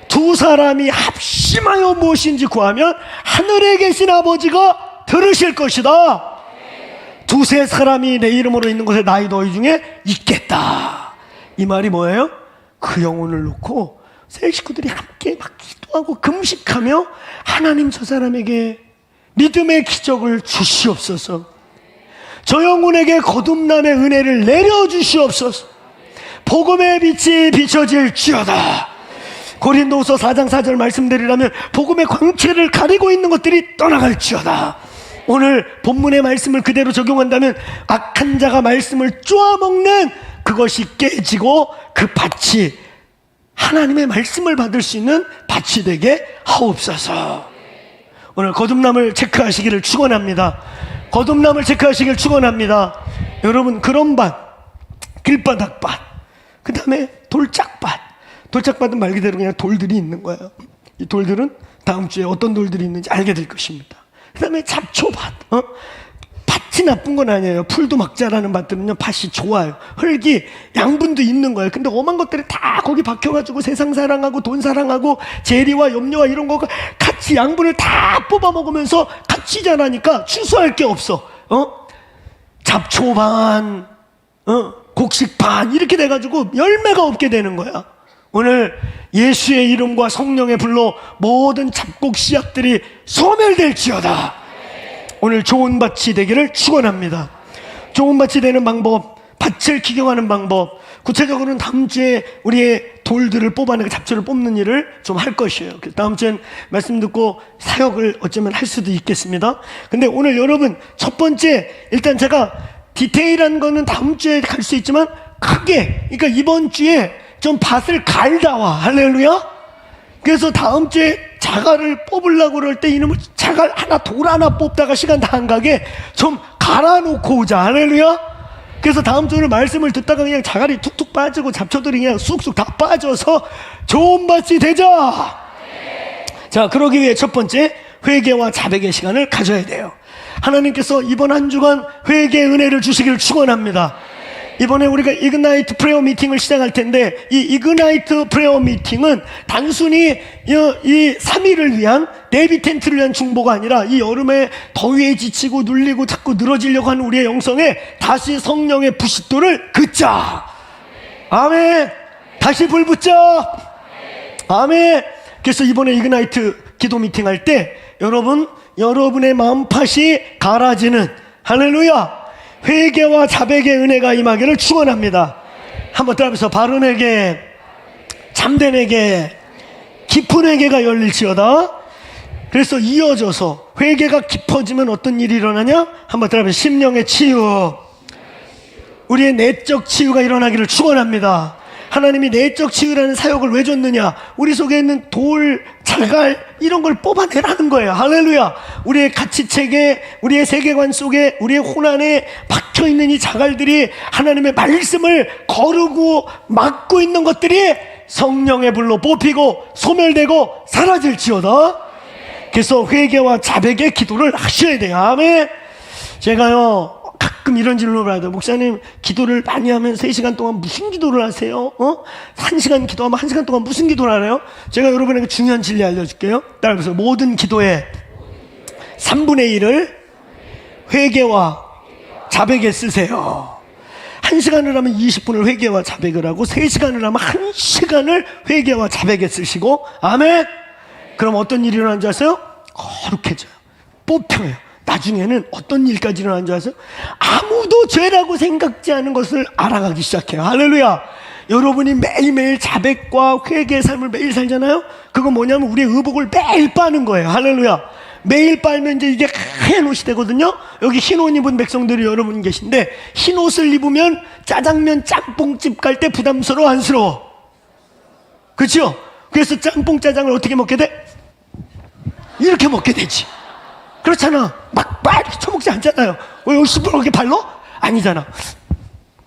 두 사람이 합심하여 무엇인지 구하면 하늘에 계신 아버지가 들으실 것이다. 두세 사람이 내 이름으로 있는 곳에 나이 너희 중에 있겠다. 이 말이 뭐예요? 그 영혼을 놓고 새 식구들이 함께 막 기도하고 금식하며 하나님 저 사람에게 믿음의 기적을 주시옵소서. 저 영혼에게 거듭남의 은혜를 내려주시옵소서. 복음의 빛이 비춰질지어다. 고린도후서 4장 4절 말씀드리라면 복음의 광채를 가리고 있는 것들이 떠나갈지어다. 오늘 본문의 말씀을 그대로 적용한다면 악한 자가 말씀을 쪼아먹는 그것이 깨지고 그 밭이 하나님의 말씀을 받을 수 있는 밭이 되게 하옵소서. 오늘 거듭남을 체크하시기를 축원합니다. 거듭남을 체크하시기를 축원합니다. 여러분, 그런 밭, 길바닥 밭, 그 다음에 돌짝밭. 돌짝밭은 말 그대로 그냥 돌들이 있는 거예요. 이 돌들은 다음 주에 어떤 돌들이 있는지 알게 될 것입니다. 그 다음에 잡초밭. 밭이 나쁜 건 아니에요. 풀도 막 자라는 밭들은요, 밭이 좋아요. 흙이 양분도 있는 거예요. 근데 엄한 것들이 다 거기 박혀가지고 세상 사랑하고 돈 사랑하고 재리와 염려와 이런 거 같이 양분을 다 뽑아 먹으면서 같이 자라니까 추수할 게 없어. 잡초반, 곡식반 이렇게 돼가지고 열매가 없게 되는 거야. 오늘 예수의 이름과 성령의 불로 모든 잡곡 씨앗들이 소멸될지어다. 오늘 좋은 밭이 되기를 축원합니다. 좋은 밭이 되는 방법, 밭을 기경하는 방법, 구체적으로는 다음 주에 우리의 돌들을 뽑아내고 잡초를 뽑는 일을 좀 할 것이에요. 다음 주엔 말씀 듣고 사역을 어쩌면 할 수도 있겠습니다. 근데 오늘 여러분, 첫 번째, 일단 제가 디테일한 거는 다음 주에 갈 수 있지만 크게, 그러니까 이번 주에 좀 밭을 갈다 와. 할렐루야. 그래서 다음 주에 자갈을 뽑으려고 그럴 때 이놈을 자갈 하나, 돌 하나 뽑다가 시간 다 안 가게 좀 갈아놓고 오자. 할렐루야. 그래서 다음 주에 말씀을 듣다가 그냥 자갈이 툭툭 빠지고 잡초들이 그냥 쑥쑥 다 빠져서 좋은 밭이 되자. 자, 그러기 위해 첫 번째, 회개와 자백의 시간을 가져야 돼요. 하나님께서 이번 한 주간 회개의 은혜를 주시기를 축원합니다. 이번에 우리가 이그나이트 프레어 미팅을 시작할 텐데, 이 이그나이트 프레어 미팅은 단순히 이 3일을 위한 네비 텐트를 위한 중보가 아니라, 이 여름에 더위에 지치고 눌리고 자꾸 늘어지려고 하는 우리의 영성에 다시 성령의 부싯돌을 긋자. 아멘. 다시 불 붙자. 아멘. 그래서 이번에 이그나이트 기도 미팅 할 때 여러분의 마음팥이 갈아지는, 할렐루야, 회개와 자백의 은혜가 임하기를 축원합니다. 한번 따라해서 바른 회개, 참된 회개, 깊은 회개가 열릴지어다. 그래서 이어져서 회개가 깊어지면 어떤 일이 일어나냐? 한번 따라해서 심령의 치유, 우리의 내적 치유가 일어나기를 축원합니다. 하나님이 내적 치유라는 사역을 왜 줬느냐? 우리 속에 있는 돌, 자갈 이런 걸 뽑아내라는 거예요. 할렐루야. 우리의 가치체계, 우리의 세계관 속에, 우리의 혼안에 박혀있는 이 자갈들이 하나님의 말씀을 거르고 막고 있는 것들이 성령의 불로 뽑히고 소멸되고 사라질지어다. 그래서 회개와 자백의 기도를 하셔야 돼요. 아멘. 제가요 가끔 이런 질문을 받아요. 목사님, 기도를 많이 하면 3시간 동안 무슨 기도를 하세요? 1시간 기도하면 1시간 동안 무슨 기도를 하나요? 제가 여러분에게 중요한 진리 알려줄게요. 따라해보세요. 모든 기도의 3분의 1을 회개와 자백에 쓰세요. 1시간을 하면 20분을 회개와 자백을 하고, 3시간을 하면 1시간을 회개와 자백에 쓰시고, 아멘. 그럼 어떤 일이 일어나는 줄 아세요? 거룩해져요. 뽑혀요. 나중에는 어떤 일까지 일어나는 줄 아세요? 아무도 죄라고 생각지 않은 것을 알아가기 시작해요. 할렐루야. 여러분이 매일매일 자백과 회개의 삶을 매일 살잖아요. 그거 뭐냐면 우리의 의복을 매일 빠는 거예요. 할렐루야. 매일 빨면 이제 이게 하얀 옷이 되거든요. 여기 흰 옷 입은 백성들이 여러분 계신데, 흰 옷을 입으면 짜장면 짬뽕집 갈 때 부담스러워, 안쓰러워? 그렇죠? 그래서 짬뽕 짜장을 어떻게 먹게 돼? 이렇게 먹게 되지. 그렇잖아. 막 이렇게 쳐먹지 않잖아요. 왜 여기 시뻘겋게 발로? 아니잖아.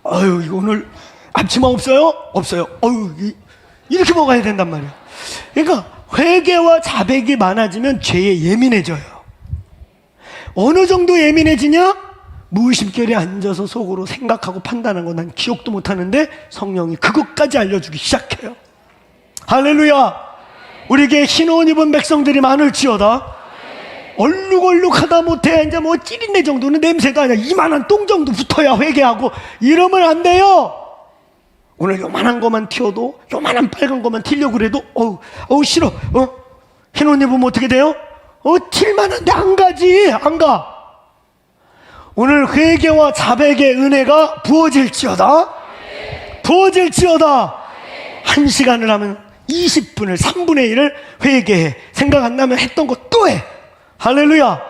아유, 이거 오늘 앞치마 없어요? 없어요. 어유, 이렇게 먹어야 된단 말이야. 그러니까 회개와 자백이 많아지면 죄에 예민해져요. 어느 정도 예민해지냐? 무의식결에 앉아서 속으로 생각하고 판단한 거 난 기억도 못하는데 성령이 그것까지 알려주기 시작해요. 할렐루야. 우리에게 흰 옷 입은 백성들이 많을지어다. 얼룩얼룩하다 못해 이제 뭐 찌린내 정도는 냄새가 아니라 이만한 똥 정도 붙어야 회개하고, 이러면 안 돼요. 오늘 요만한 것만 튀어도, 요만한 빨간 것만 튀려고 그래도 어우 싫어. 흰 옷 입으면 어떻게 돼요? 튈만한데 안 가지. 안 가. 오늘 회개와 자백의 은혜가 부어질지어다. 부어질지어다. 1시간을 하면 20분을 3분의 1을 회개해. 생각 안 나면 했던 거 또 해. 할렐루야.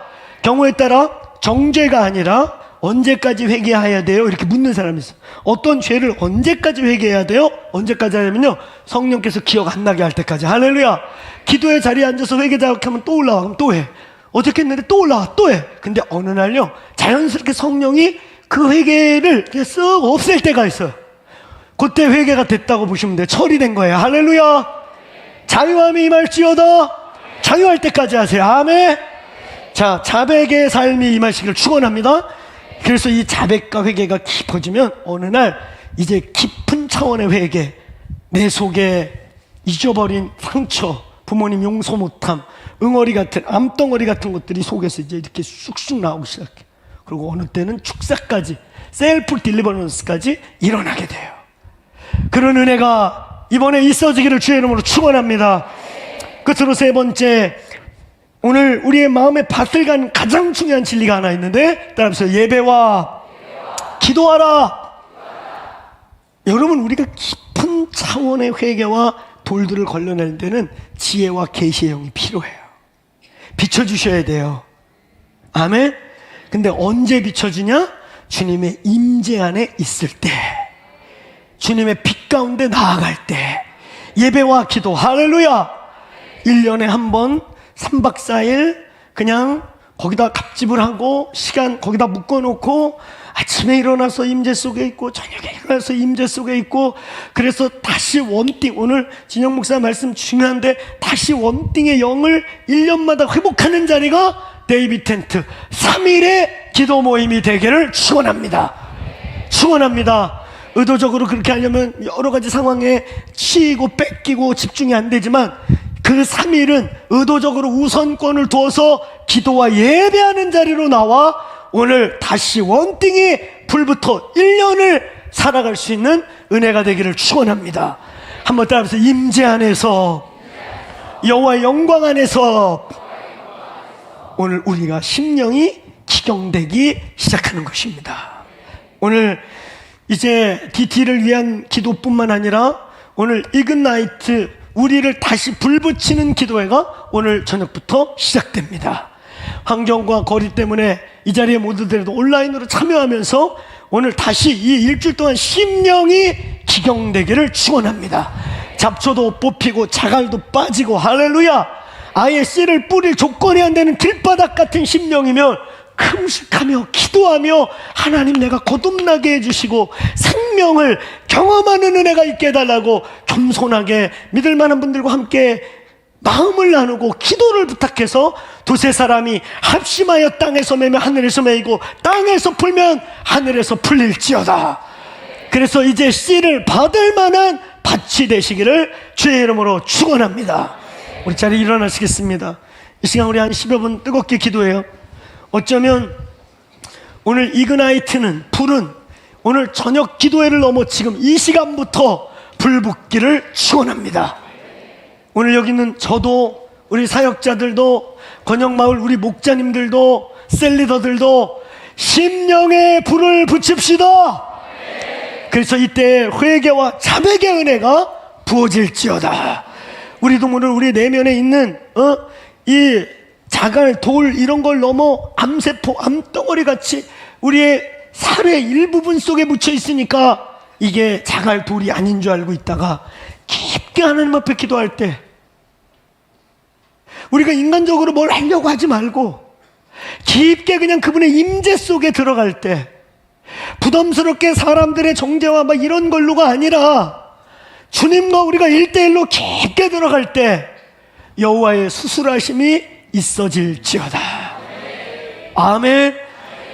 경우에 따라 정죄가 아니라 언제까지 회개해야 돼요? 이렇게 묻는 사람이 있어요. 어떤 죄를 언제까지 회개해야 돼요? 언제까지 하냐면요, 성령께서 기억 안 나게 할 때까지. 할렐루야. 기도의 자리에 앉아서 회개 자극하면 또 올라와. 그럼 또 해. 어떻게 했는데 또 올라와. 또 해. 근데 어느 날요, 자연스럽게 성령이 그 회개를 쓱 없앨 때가 있어요. 그때 회개가 됐다고 보시면 돼요. 처리된 거예요. 할렐루야. 자유함이 임할지어다. 자유할 때까지 하세요. 아멘. 자, 자백의 삶이 임하시기를 축원합니다. 그래서 이 자백과 회개가 깊어지면 어느 날 이제 깊은 차원의 회개, 내 속에 잊어버린 상처, 부모님 용서 못함, 응어리 같은, 암덩어리 같은 것들이 속에서 이제 이렇게 쑥쑥 나오기 시작해. 그리고 어느 때는 축사까지, 셀프 딜리버런스까지 일어나게 돼요. 그런 은혜가 이번에 있어지기를 주의 이름으로 축원합니다. 끝으로 세 번째, 오늘 우리의 마음에 밭을 간 가장 중요한 진리가 하나 있는데, 따라서 예배와 기도하라. 여러분, 우리가 깊은 차원의 회개와 돌들을 걸러낼 때는 지혜와 계시의 영이 필요해요. 비춰주셔야 돼요. 아멘. 근데 언제 비춰주냐? 주님의 임재 안에 있을 때, 주님의 빛 가운데 나아갈 때. 예배와 기도. 할렐루야. 1년에 한 번 3박 4일 그냥 거기다 갑집을 하고 시간 거기다 묶어놓고 아침에 일어나서 임재 속에 있고 저녁에 일어나서 임재 속에 있고, 그래서 다시 원띵, 오늘 진영 목사 말씀 중요한데, 다시 원띵의 영을 1년마다 회복하는 자리가 데이비 텐트 3일의 기도 모임이 되기를 축원합니다. 축원합니다. 의도적으로 그렇게 하려면 여러 가지 상황에 치이고 뺏기고 집중이 안 되지만 그 3일은 의도적으로 우선권을 두어서 기도와 예배하는 자리로 나와 오늘 다시 원띵이 불부터 1년을 살아갈 수 있는 은혜가 되기를 축원합니다. 한번 따라해서 임재 안에서 여호와의 영광 안에서 오늘 우리가 심령이 기경되기 시작하는 것입니다. 오늘 이제 DT를 위한 기도뿐만 아니라 오늘 이그나이트 우리를 다시 불붙이는 기도회가 오늘 저녁부터 시작됩니다. 환경과 거리 때문에 이 자리에 모두들도 온라인으로 참여하면서 오늘 다시 이 일주일 동안 심령이 기경되기를 축원합니다. 잡초도 뽑히고 자갈도 빠지고 할렐루야. 아예 씨를 뿌릴 조건이 안 되는 길바닥 같은 심령이면 금식하며 기도하며 하나님 내가 거듭나게 해주시고 생명을 경험하는 은혜가 있게 해달라고 겸손하게 믿을 만한 분들과 함께 마음을 나누고 기도를 부탁해서 두세 사람이 합심하여 땅에서 매면 하늘에서 매이고 땅에서 풀면 하늘에서 풀릴지어다. 그래서 이제 씨를 받을 만한 밭이 되시기를 주의 이름으로 축원합니다. 우리 자리에 일어나시겠습니다. 이 시간 우리 한 10여 분 뜨겁게 기도해요. 어쩌면 오늘 이그나이트는 불은 오늘 저녁 기도회를 넘어 지금 이 시간부터 불 붙기를 축원합니다. 오늘 여기 있는 저도 우리 사역자들도 권영마을 우리 목자님들도 셀리더들도 심령의 불을 붙입시다. 그래서 이때 회개와 자백의 은혜가 부어질지어다. 우리도 오늘 우리 내면에 있는 이 자갈, 돌 이런 걸 넘어 암세포, 암덩어리 같이 우리의 살의 일부분 속에 묻혀 있으니까 이게 자갈, 돌이 아닌 줄 알고 있다가 깊게 하나님 앞에 기도할 때 우리가 인간적으로 뭘 하려고 하지 말고 깊게 그냥 그분의 임재 속에 들어갈 때 부담스럽게 사람들의 정죄와 막 이런 걸로가 아니라 주님과 우리가 1대1로 깊게 들어갈 때 여호와의 수술하심이 있어질지어다. 아멘.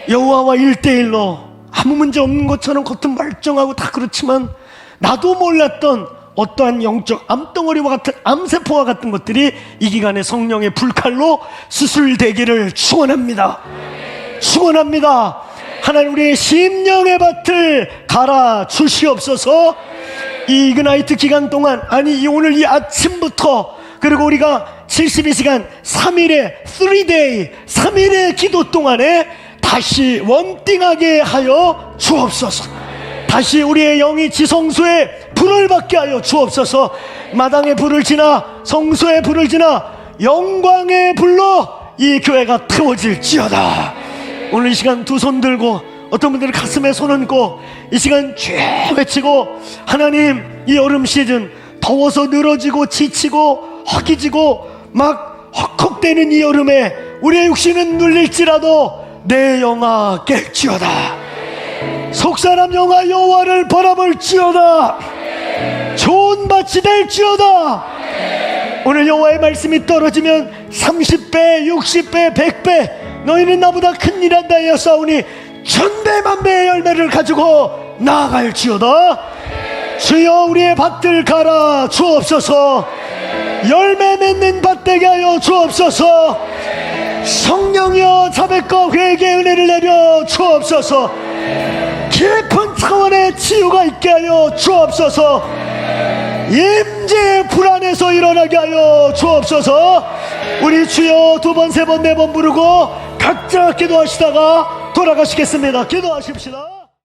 여호와와 1대1로 아무 문제 없는 것처럼 겉은 멀쩡하고 다 그렇지만 나도 몰랐던 어떠한 영적 암덩어리와 같은 암세포와 같은 것들이 이 기간에 성령의 불칼로 수술되기를 축원합니다. 축원합니다. 하나님 우리의 심령의 밭을 갈아 주시옵소서. 이 이그나이트 기간 동안 아니 오늘 이 아침부터 그리고 우리가 72시간 3일의 3day 3일의 기도 동안에 다시 원띵하게 하여 주옵소서. 다시 우리의 영이 지성소에 불을 받게 하여 주옵소서. 마당의 불을 지나 성소의 불을 지나 영광의 불로 이 교회가 태워질지어다. 오늘 이 시간 두 손 들고 어떤 분들은 가슴에 손 얹고 이 시간 쭉 외치고 하나님 이 여름 시즌 더워서 늘어지고 지치고 허기지고 막 헉헉대는 이 여름에 우리의 육신은 눌릴지라도 내 영아 깰지어다. 속사람 영아 여호와를 바라볼지어다. 좋은 밭이 될지어다. 오늘 여호와의 말씀이 떨어지면 30배 60배 100배 너희는 나보다 큰 일 한다 하였사오니 천배 만배의 열매를 가지고 나아갈지어다. 주여 우리의 밭들 갈아 주옵소서. 열매 맺는 밭 되게 하여 주옵소서. 성령이여 자백과 회개의 은혜를 내려 주옵소서. 깊은 차원의 치유가 있게 하여 주옵소서. 임재의 불안에서 일어나게 하여 주옵소서. 우리 주여 두 번, 세 번, 네 번 부르고 각자 기도하시다가 돌아가시겠습니다. 기도하십시다.